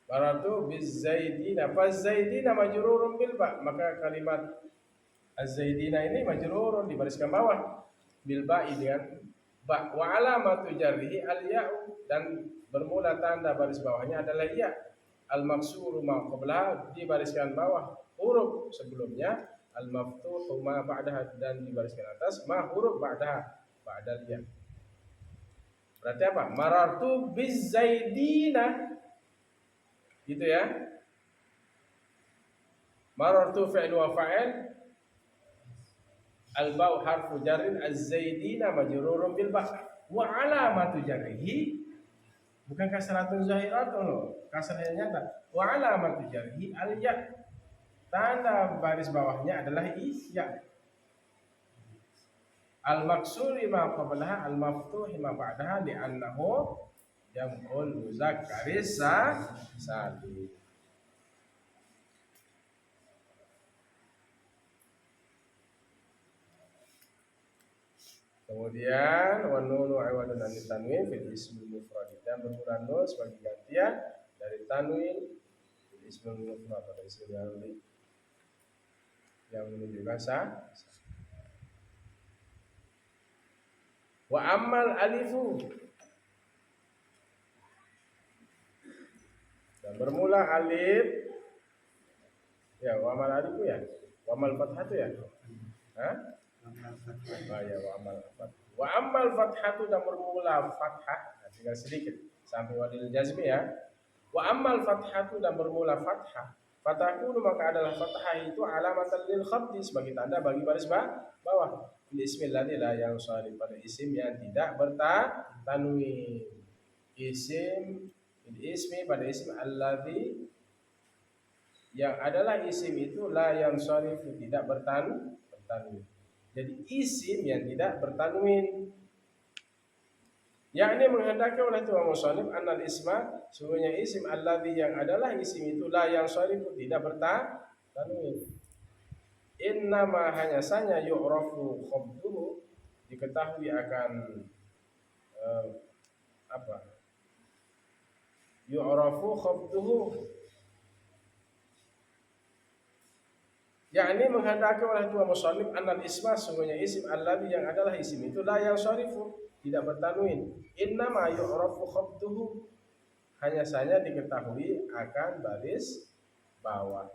Marartu bizaidina, fazaidina majrurun bil ba, maka kalimat az-zaidina ini majrurun dibariskan bawah bil ba'i dengan ba, wa alamatu jarrihi al ya'u, dan bermula tanda baris bawahnya adalah ya. Al maksuru ma qablaha, dibariskan bawah huruf sebelumnya, al maftuhu ma ba'daha, dan dibariskan atas ma huruf ba'daha, ba'dal ya. Berarti apa? Marartu bizaidina, gitu ya. Marartu fi'l wa fa'il, al ba'u harfu jarrin, az-zaidina majrurun bil ba', wa alamatu jarrihi, bukan kasratun zahiratun loh, kasrahnya nyata. Wa alamatu jarrihi al ya, tanda baris bawahnya adalah ya. Al maksuri ma qablaha, al maftuhi ma ba'daha, li'annahu jam'ul muzakkaris salim. Kemudian wan nunu iwadun anit tanwin fil ismil mufrad, dan bermula nun sebagai gantian dari tanwin fil ismil mufrad, pada isim yang menunjukkan sah. Wa ammal alifu, dan bermula alif ya, wa amal alifu ya, wa amal fathatu ya. Ya, wa ammal fathatu, dan bermula fathah, tinggal sedikit sampai wadil jazmi ya. Wa ammal fathatu, dan bermula fathah, fatakunu, maka adalah fathah itu alamatan lil khabdi, sebagai tanda bagi baris bawah. Bismillah la yang sharif, pada isim yang tidak bertanwin. Isim ismi, pada isim alladzi, yang adalah isim itu la yang sharif, tidak bertanwin. Jadi isim yang tidak bertanwin, yakni menghendaki oleh Tuhan musannif annal isma, sungguhnya isim alladzi, yang adalah isim itu la yang sharif, tidak bertanwin. Innama, hanya saja yu'rafu khabduhu, diketahui akan yu'rafu khabduhu, yakni menghendaki oleh Tuhan musannif annal isma, sungguhnya isim alladzi, yang adalah isim itu la yang syarifu, tidak bertanwin. Innama yu'rafu khabduhu, hanya saja diketahui akan baris bawah.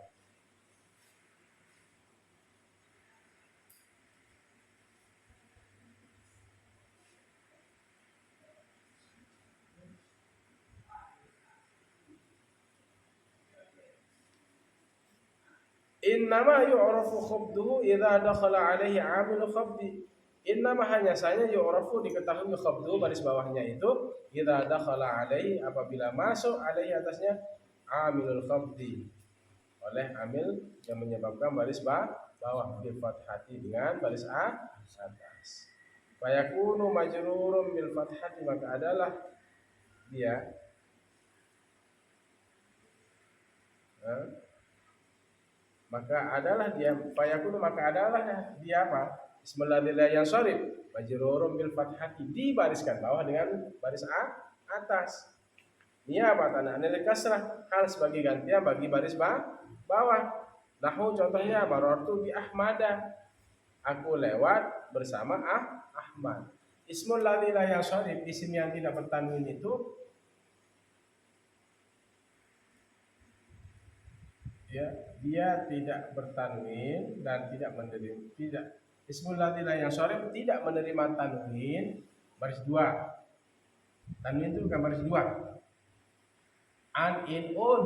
Innama yu'rafu khabduhu idza dakhala alaihi 'amil khabdi. Innama, hanya saja yu'rafu, diketahui khabduhu, baris bawahnya itu, idza dakhala alaihi, apabila masuk alaihi atasnya, 'amilul khabdi, oleh amil yang menyebabkan baris bawah, bil fathati, dengan baris atas. Fayakunu majrurun bil fathati, maka adalah dia fayakunu maka adalah dia apa? Ismul ladzi la yansharif majrurun bil fathati, dibariskan bawah dengan baris atas. Niyabatan anil kasrah, hal sebagai gantian bagi baris bawah. Nahu contohnya barortu bi Ahmada, aku lewat bersama Ahmad. Ismul ladzi la yansharif, isim yang tidak bertanwin itu ya, dia tidak bertanwin dan tidak menerima, tidak, ismul ladzi la yansharif tidak menerima tanwin baris dua. Tanwin itu bukan baris dua. An, in, un,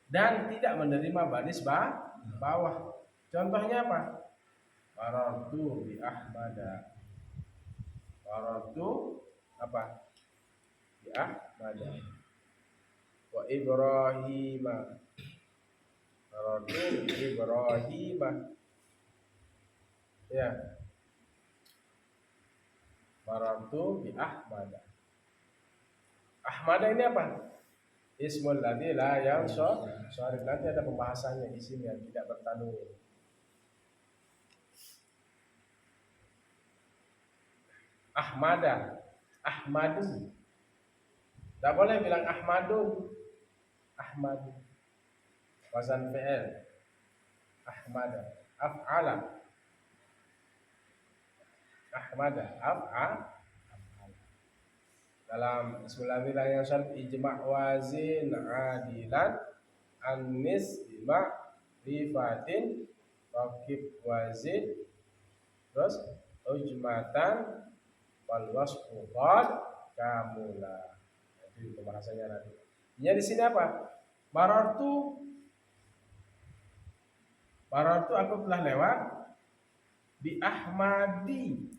dan tidak menerima baris bawah. Contohnya apa? Qarartu bi Ahmada. Qarartu apa? Bi Ahmada. Wa Ibrahima. Qarartu bi Ibrahima. Ya. Qarartu bi Ahmada. Ahmada ini apa? Ismul ladzi la yansharif. Nanti ada pembahasannya, isim yang tidak bertanwin. Ahmada, Ahmadu. Tidak boleh bilang Ahmadun. Ahmadu. Wazan fi'il. Ahmada. Af'ala. Ahmada. Af'ala. Dalam ismul ladzi la yansharif ijma' wazin adilan anis bima rifatin rakib wazin, terus ujmatan wal wasfu qad kamula. Itu pembahasannya nanti. Ya di sini apa? Barartu aku telah lewat bi Ahmadi.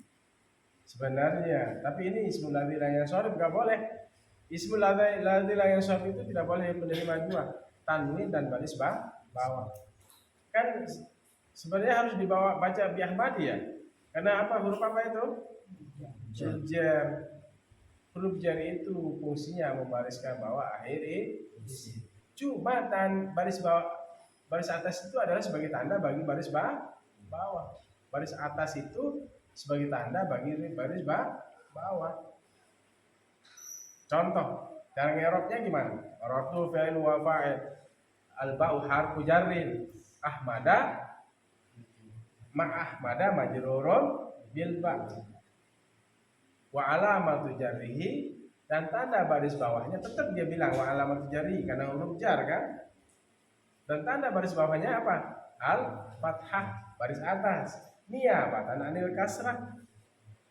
Sebenarnya, tapi ini ismul ladzi la yansharif enggak boleh. Ismul ladzi la yansharif itu tidak boleh menerima dua, tanwin dan baris bawah. Kan sebenarnya harus dibawa baca bi Ahmadi ya. Karena apa? Huruf apa itu? Jar. Huruf jar itu fungsinya membariskan bawah akhir isim. Cuma baris bawah, baris atas itu adalah sebagai tanda bagi baris bawah. Baris atas itu sebagai tanda bagi baris bawah. Contoh, cara ngeroknya gimana? Ratu fi'il wa fa'il. Al-ba'u harfu jarrin. Ahmada Ahmada majrurun bil ba. Wa alamatu jarrihi, dan tanda baris bawahnya tetap dia bilang wa alamatu jarrihi karena huruf jar kan? Dan tanda baris bawahnya apa? Al-fathah, baris atas. Niyabatan anil kasrah,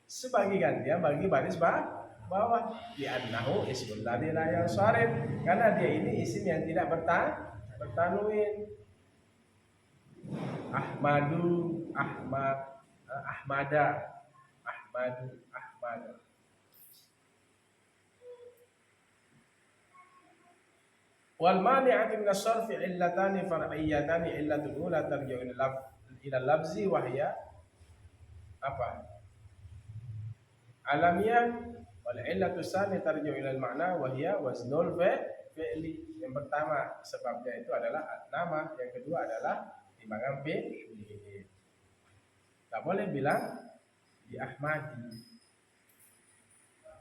sebagai gantian bagi baris bawah. Li'annahu ismul ladzi la yansharif, karena dia ini isim yang tidak bertanwin. Ahmadu, Ahmada, Ahmadu, Ahmada. Wal mani'atu min as-sarfi illatani far'iyyatani, illatul ula tarji'u ila lafzi wa hiya apa? Alamiah, wal illatu tsani tarji'u ila al-ma'na wa hiya waznul fi'li. Yang pertama sebabnya itu adalah nama, yang kedua adalah timbangan fi'li. Tak boleh bilang di Ahmadi.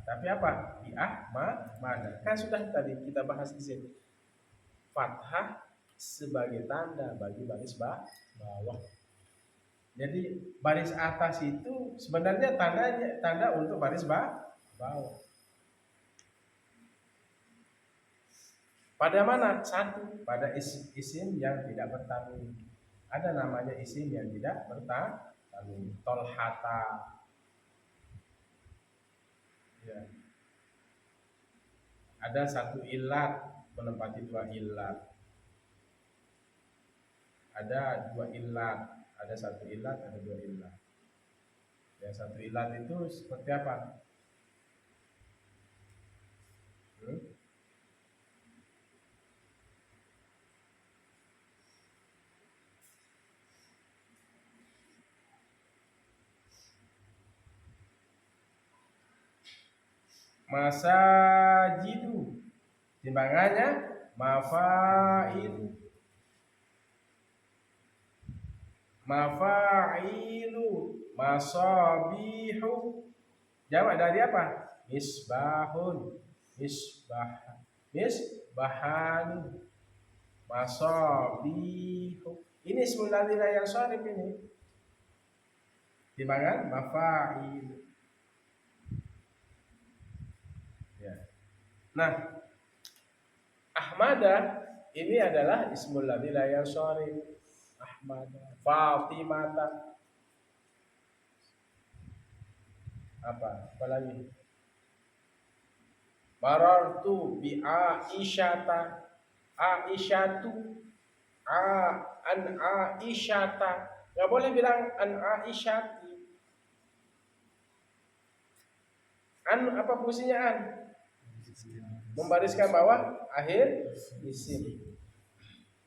Tapi apa? Di Ahmad. Kan sudah tadi kita bahas di sini. Fathah sebagai tanda bagi baris bawah. Jadi baris atas itu sebenarnya tanda untuk baris bawah. Pada mana? Satu, pada isim yang tidak bertanwin. Ada namanya isim yang tidak bertanwin. Tolhata. Ya. Ada satu ilat menempati dua ilat. Ada dua ilat, ada satu ilat, ada dua ilat. Yang satu ilat itu seperti apa? masajidu. Timbangannya mafailu. Mafailu, masabihu. Jamak dari apa? Misbahun, misbahan, masabihu. Ini ismul ladzi la yansharif ini. Timbangan mafailu. Ya. Nah, Ahmada ini adalah ismul ladzi la yansharif. Ahmada, Fatimata. Apa lagi? Marartu bi Aisyata. Aisyatu. An Aisyata. Enggak boleh bilang an Aisyati. An apa fungsinya an? Membariskan bawah akhir isim.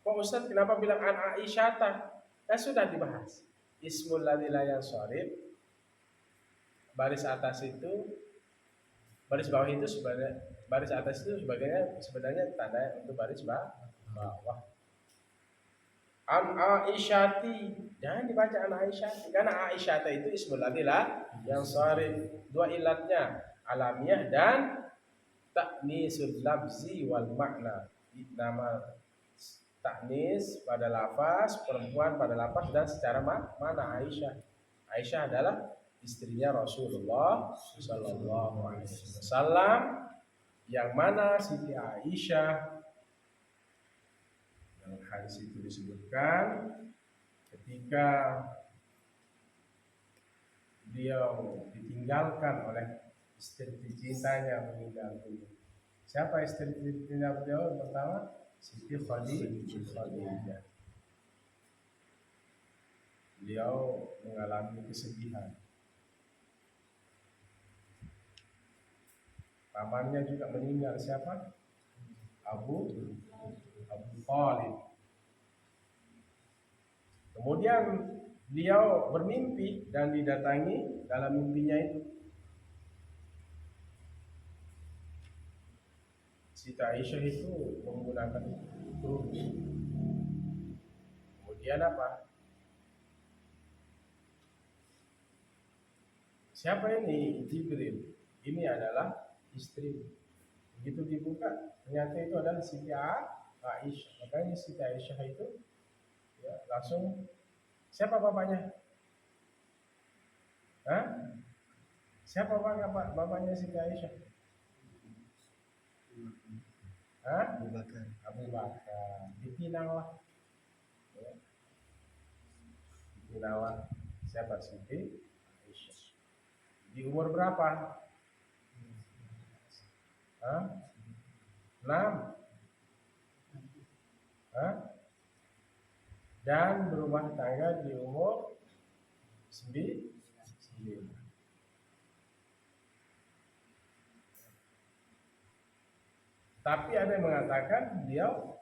Kok Ustaz kenapa bilang an Aisyata? Kan sudah dibahas. Ismul ladzi la yansharif. Baris atas itu, baris bawah itu sebenarnya, baris atas itu sebenarnya tanda untuk baris bawah. An Aisyati, jangan dibaca an Aisyati, karena Aisyata itu ismul ladzi la yansharif. Dua ilatnya, alamiah dan ta'nisul lafzi wal makna. Nama ta'nis pada lafaz, perempuan pada lafaz, dan secara mana Aisyah. Aisyah adalah istrinya Rasulullah Sallallahu Alaihi Wasallam, yang mana Siti Aisyah dalam hadis itu disebutkan ketika beliau ditinggalkan oleh istri tercintanya meninggal dunia. Siapa istri tercinta beliau pertama? Siti Khadijah. Beliau mengalami kesedihan. Pamannya juga meninggal, siapa? Abu Thalib. Kemudian beliau bermimpi dan didatangi dalam mimpinya itu Siti Aisyah itu menggunakan kerudung. Kemudian apa? Siapa ini? Jibril. Ini adalah istri. Begitu dibuka, ternyata itu adalah Siti Aisyah. Makanya Siti Aisyah itu ya, langsung, siapa bapaknya? Hah? Siapa bapaknya Siti Aisyah? Hah? Abu Bakar. Dipinanglah. Ya. Dipinanglah. Siapa? Siti Aisyah. Di umur berapa? 6. Dan berumah tangga di umur 9. Tapi ada yang mengatakan beliau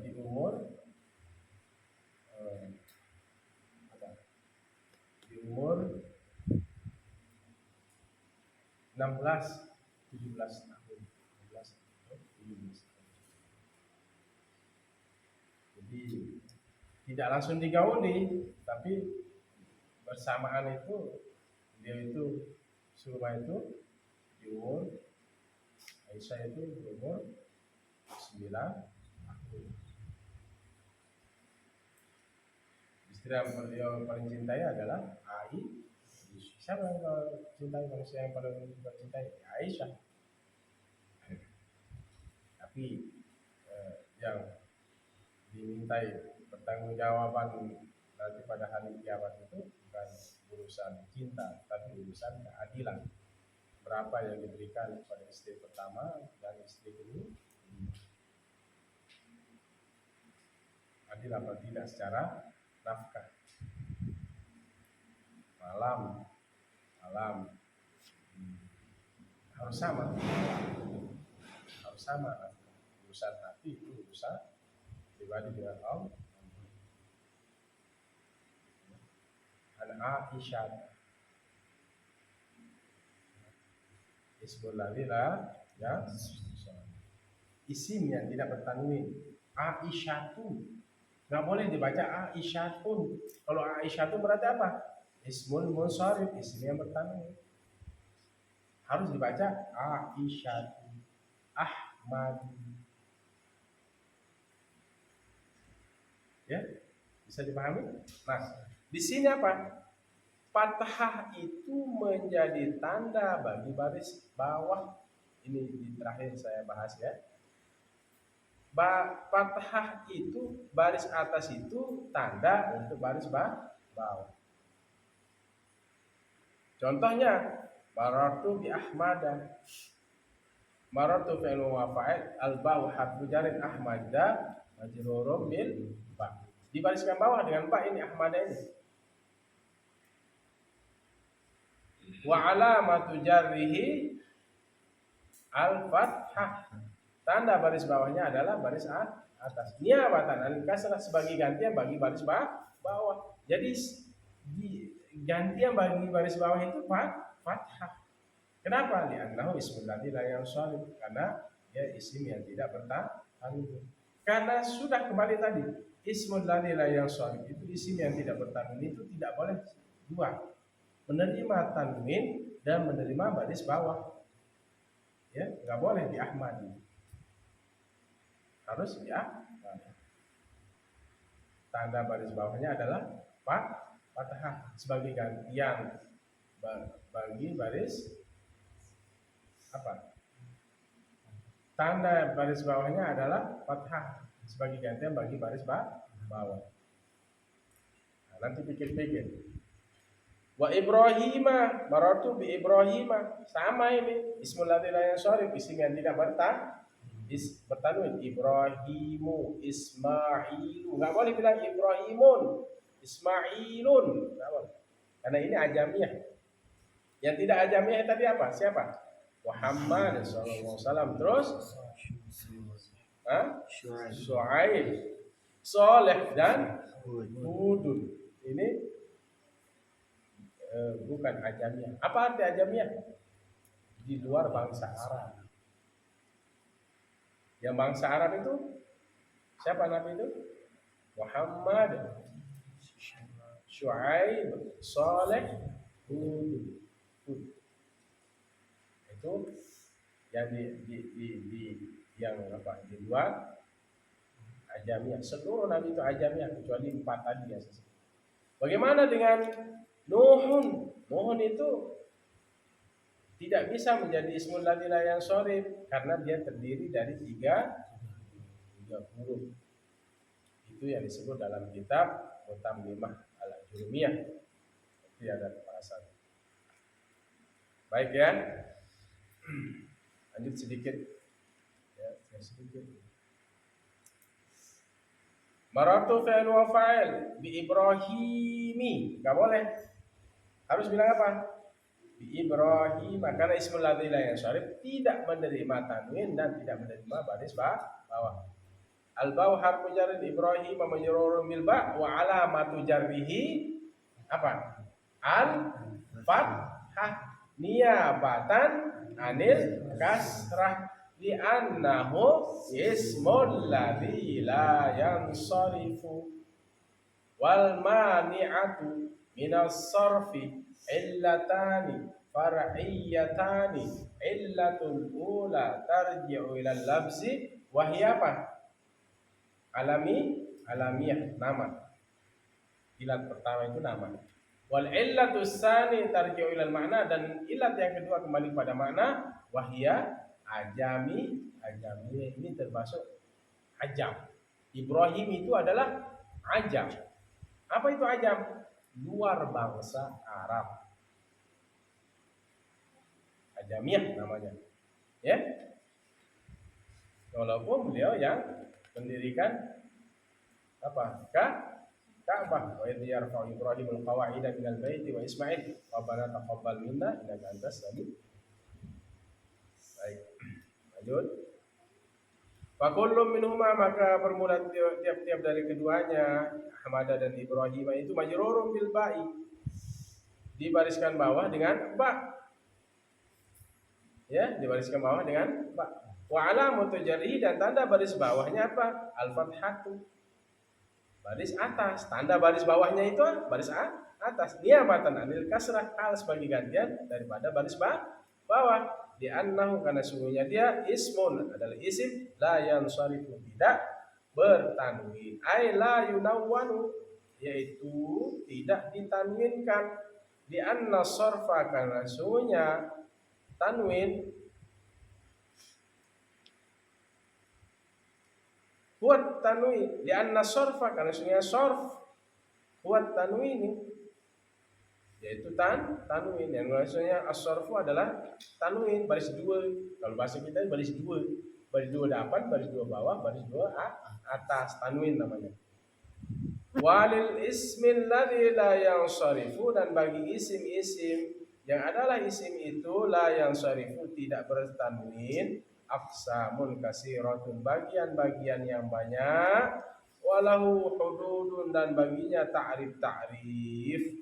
di umur 16, 17 tahun. 16, 17 tahun. Jadi tidak langsung digauli, tapi bersamaan itu dia itu Surma itu di umur, Aisyah itu di umur 9 tahun. Istri yang beliau paling cintai adalah Aisyah. Siapa yang kau cintai, manusia yang paling kau cintai? Aisyah. Tapi yang dimintai pertanggungjawaban nanti pada hari kiamat itu bukan urusan cinta, tapi urusan keadilan. Berapa yang diberikan kepada istri pertama dan istri kedua? Adil apa tidak secara nafkah? Malam harus sama, urusan hati itu urusan pribadi dengan Allah. An Aisyah, ismul ladzi la yang isim yang tidak bertanwin. Aisyatu nggak boleh dibaca Aisyatun. Kalau Aisyatun berarti apa? Ismul munsharif, isim yang bertanwin. Harus dibaca Aisyatu, Ahmad. Ya, bisa dipahami? Nah, di sini apa? Fathah itu menjadi tanda bagi baris bawah. Ini di terakhir saya bahas ya. Fathah itu baris atas itu tanda untuk baris bawah. Contohnya, marartu bi Ahmada. Marartu fi'lu wa fa'il, al-ba'u harfu jarin Ahmada majrurum bil ba. Dibariskan bawah dengan ba ini Ahmada ini. Wa alamatu jarrihi al-fathah. Tanda baris bawahnya adalah baris atas. Niabatan al-kasrah sebagai gantian bagi baris bawah. Jadi gantian bagi baris bawah itu fathah. Kenapa? Li'annahu ismul ladzi la yansharif. Karena dia isim yang tidak bertanwin. Karena sudah kembali tadi, ismul ladzi la yansharif itu isim yang tidak bertanwin itu tidak boleh dua. Menerima tanwin dan menerima baris bawah. Ya, nggak boleh di Ahmadi. Harus ya. Tanda baris bawahnya adalah fathah sebagai gantian bagi baris apa? Tanda baris bawahnya adalah fathah sebagai gantian bagi baris bawah. Nah, nanti pikir-pikir. Wa Ibrahimah, marartu bi Ibrahimah. Sama ini. Ismul ladzi la yansharif, isim yang tidak bertanwin. Ibrahimu, Ismailu. Enggak boleh bilang Ibrahimun, Ismailun. Enggak boleh. Karena ini ajamiyah. Yang tidak ajamiyah tadi apa? Siapa? Muhammad sallallahu alaihi wasallam. Terus Syuaib, Saleh dan Hudun. Ini bukan ajamiyah. Apa arti ajamiyah? Di luar bangsa Arab. Yang bangsa Arab itu siapa nabi itu? Muhammad, Syuaib, Saleh, Hud. Itu yang yang apa? Di luar ajamiyah. Seluruh nabi itu ajamiyah kecuali 4 tadi ya. Bagaimana dengan Nuhun? Nuhun itu tidak bisa menjadi ismul ladzi la yansharif karena dia terdiri dari tiga huruf. Itu yang disebut dalam kitab Mutammimah al-Ajurumiyah. Itu ada pembahasan. Baik ya. Lanjut sedikit. Ya, sedikit. Marartu fi'il wa fa'il bi Ibrahimi. Enggak boleh. Harus bilang apa? Bi Ibrahim. Karena ismul ladzi la yansharif tidak menerima tanwin dan tidak menerima baris bawah. Al-ba'u harfu jarrin Ibrahim majrurun bil ba' wa alamatu jarrihi apa? Al-fathah niyabatan anil kasrah li'annahu ismul ladzi la yansarifu wal mani'atu minas sarfi illatani far'iyatani illatul ula tarji'u ila labzi wa hiya apa? Alamiah nama. Ilat pertama itu nama. Wal illatus tsani tarji'u ilal makna, dan ilat yang kedua kembali pada makna. Wahia ajami. Ajami ini termasuk ajam. Ibrahim itu adalah ajam. Apa itu ajam? Luar bangsa Arab. Ajamiah namanya. Ya. Walaupun beliau yang mendirikan apa? Ka'bah. Wa idh yarfa'u Ibrahimul qawa'ida minal baiti wa Ismail rabbana taqabbal minna innaka antas samiul. Baik. Lanjut. Fa kullu minhuma, maka permulaan tiap-tiap dari keduanya Ahmad dan Ibrahim itu majrurun bil ba'i. Dibariskan bawah dengan ba. Ya, dibariskan bawah dengan ba. Wa alamatu jarhi, dan tanda baris bawahnya apa? Al-fathatu, baris atas. Tanda baris bawahnya itu baris atas. Niyabatan anil kasrah, hal sebagai gantian daripada baris bawah. Di annahu, karena sungguhnya dia ismun, adalah isim la yansarifu, tidak bertanwin. Ai la yunawwanu, yaitu tidak ditanwinkan. Di anna sorfa, karena sungguhnya tanwin, buat tanwin. Di anna sorfa, karena sungguhnya sorf, buat tanwin, yaitu tanwin. Yang maksudnya as-sorfu adalah tanwin, baris dua. Kalau bahasa kita baris dua, baris dua depan, baris dua bawah, baris dua atas, tanwin namanya. Walil ismil ladzi la yansarifu, dan bagi isim-isim yang adalah isim itu la yansarifu, tidak bertanwin, aqsamun kasiratun, bagian-bagian yang banyak, walahu hududun, dan baginya ta'rif-ta'rif.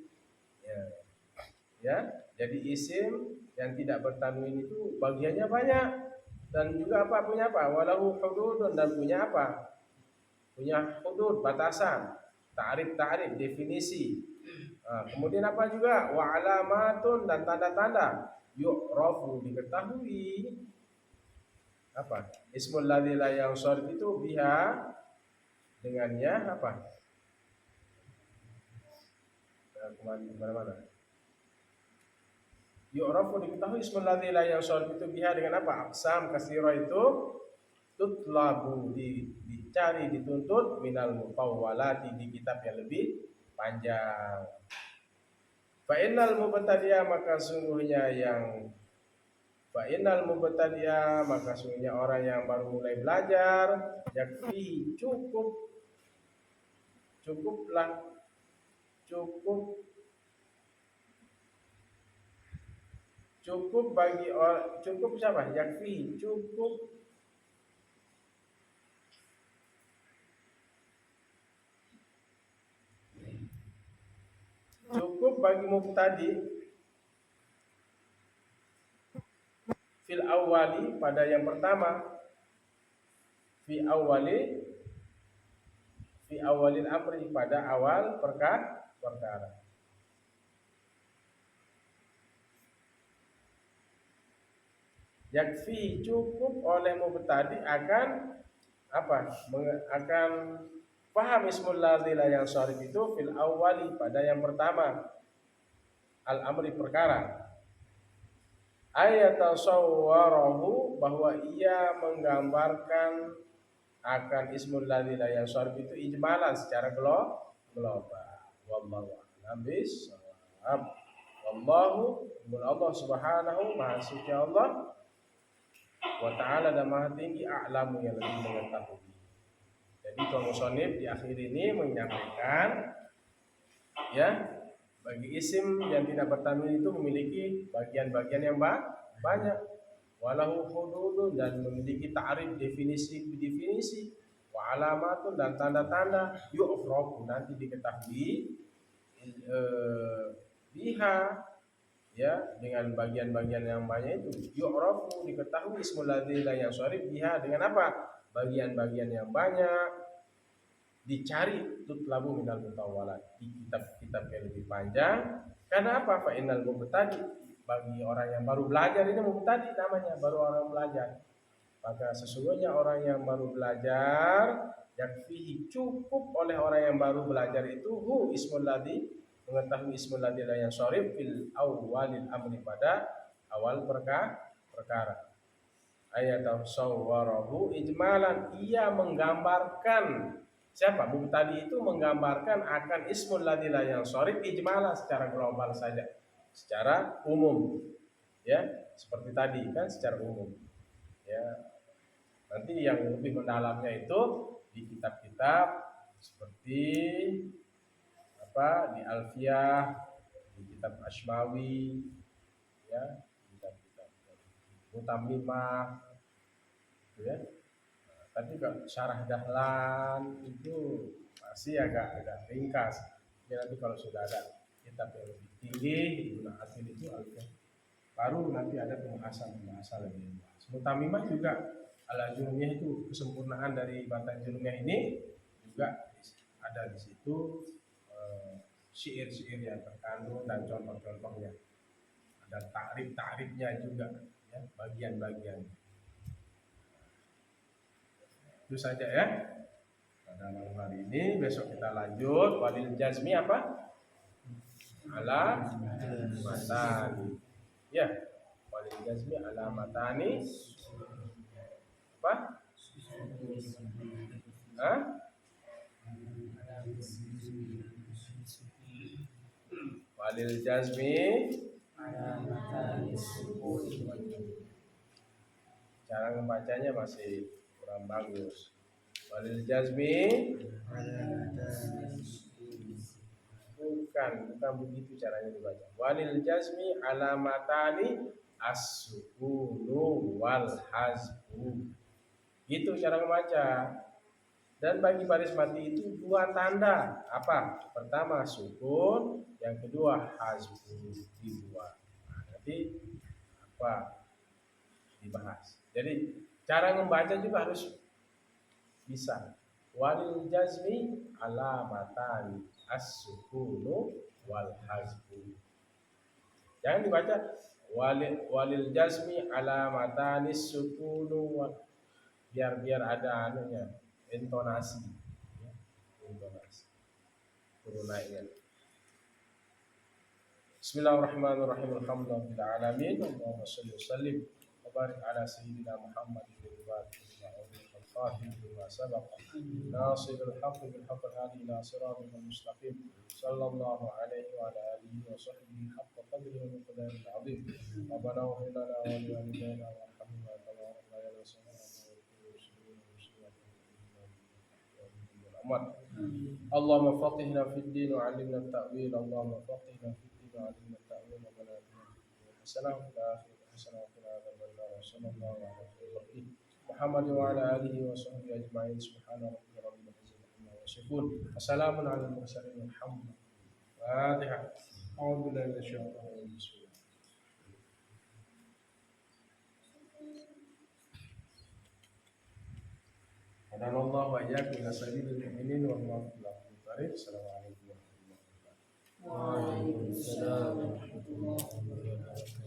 Ya, jadi isim yang tidak bertanwin itu bagiannya banyak, dan juga apa, punya apa? Walahu hududun, dan punya apa? Punya hudud, batasan, ta'rif, definisi. Nah, kemudian apa juga? Wa alamatun, dan tanda-tanda. Yu'rafu, diketahui. Apa? Ismul ladzi la yansharif itu biha, dengannya apa? Kemana-mana. Yu'rafu, diketahui ismul ladzi la yansharif itu biha, dengan apa? Aqsam kasira, itu tutlabu, dicari, dituntut, minal mutawwalati, di kitab yang lebih panjang. Fa innal mubtadi'a, maka sungguhnya orang yang baru mulai belajar, yakfi, cukuplah, cukup bagi orang, cukup siapa? Yakfi, cukup bagi mubtadi, fil awali, pada yang pertama, fi awalil amri, pada awal perkara. Yakfi, cukup oleh mubtadi akan apa? Akan paham ismul ladzi la yansharif itu fil awali, pada yang pertama, al amri, perkara. Ayatasawwarahu, bahwa ia menggambarkan akan ismul ladzi la yansharif itu ijmalan, secara global. Wallahu a'lam bishawab. Wallahu, Allah subhanahu, maha suci Allah, wa ta'ala, dan maha tinggi, a'lamu, yang lebih mengetahui. Jadi Tuan Musonib di akhir ini menyampaikan, ya, bagi isim yang tidak bertanwin itu memiliki bagian-bagian yang banyak, walahu hududun, dan memiliki ta'rif, definisi, wa alamatun, dan tanda-tanda, yu'rafu, nanti diketahui, biha, ya, dengan bagian-bagian yang banyak itu, yu'rafu, diketahui, ismul ladzi la yansharif biha, dengan apa? Bagian-bagian yang banyak, dicari, tutlabu minal mutawwalat, di kitab-kitab yang lebih panjang. Karena apa? Fa innal mubtadi, bagi orang yang baru belajar, ini mubtadi namanya, baru orang belajar. Maka sesungguhnya orang yang baru belajar, yakfihi, cukup oleh orang yang baru belajar itu, ismul ladzi, mengetahui ismul ladzi la yansharif fil awwalil amri, pada awal perkara. Ayat sawwarahu ijmalan, ia menggambarkan, siapa? Mubtadi itu menggambarkan akan ismul ladzi la yansharif ijmalan, secara global saja, secara umum, ya, seperti tadi kan, secara umum, ya. Nanti yang lebih mendalamnya itu di kitab-kitab seperti apa, di Alfiyah, di kitab Ashmawi, ya, kitab-kitab Mutammimah, gitu ya. Tapi kalau Syarah Dahlan itu masih agak ringkas. Jadi nanti kalau sudah ada kitab yang lebih tinggi, Ibnu Athir itu Alfiyah baru nanti ada pembahasan lebih luas. Mutamimah juga ala jurumiyah itu kesempurnaan dari batan jurumiyah ini juga ada di situ syair-syair yang terkandung dan contoh-contohnya. Ada takrif-takrifnya juga, ya, bagian-bagian. Itu saja ya. Pada malam hari ini, besok kita lanjut. Walil jazmi apa? Ala matani. Ya, walil jazmi ala matani. Apa? Hah? Walil jazmi cara membacanya masih kurang bagus. Walil jazmi bukan begitu caranya dibaca. Walil jazmi alamatani as-sukunu wal hazbu. Gitu cara membaca. Dan bagi baris mati itu dua tanda. Apa? Pertama sukun, yang kedua hazbu dibuat. Nah, nanti apa dibahas. Jadi cara membaca juga harus bisa. Walil jazmi alamatani as-sukunu wal hazbu. Jangan dibaca walil jazmi alamatani as-sukunu wal, biar ada anunya, intonasi. Ya, intonasi. Turun naiknya. Bismillahirrahmanirrahim. Alhamdulillahil alamin. Allahumma shalli wa sallim wa barik ala sayyidina Muhammadin wa الخاتم بما سبق ناصر الحق بالحق الهادي الى صراط المستقيم صلى الله عليه وعلى اله وصحبه حق قدره ومقداره العظيم ربنا اغفر لنا ولوالدينا وارحمنا كما ربيانا صغيرا اللهم فقهنا في الدين وعلمنا التأويل اللهم فقهنا في الدين وعلمنا التأويل ربنا آتنا حسنة وفي الآخرة حسنة وقنا عذاب النار وصلى الله على خير محمد وعلى آله وصحبه أجمعين سبحان ربك رب العزة عما يصفون وسلام على المرسلين والحمد لله. فاتحة. أعوذ بالله من الشيطان الرجيم. بسم الله. هدانا الله وإياكم إلى سبيل المؤمنين والله في الطريق. السلام عليكم ورحمة الله وبركاته. وعليكم السلام ورحمة الله وبركاته.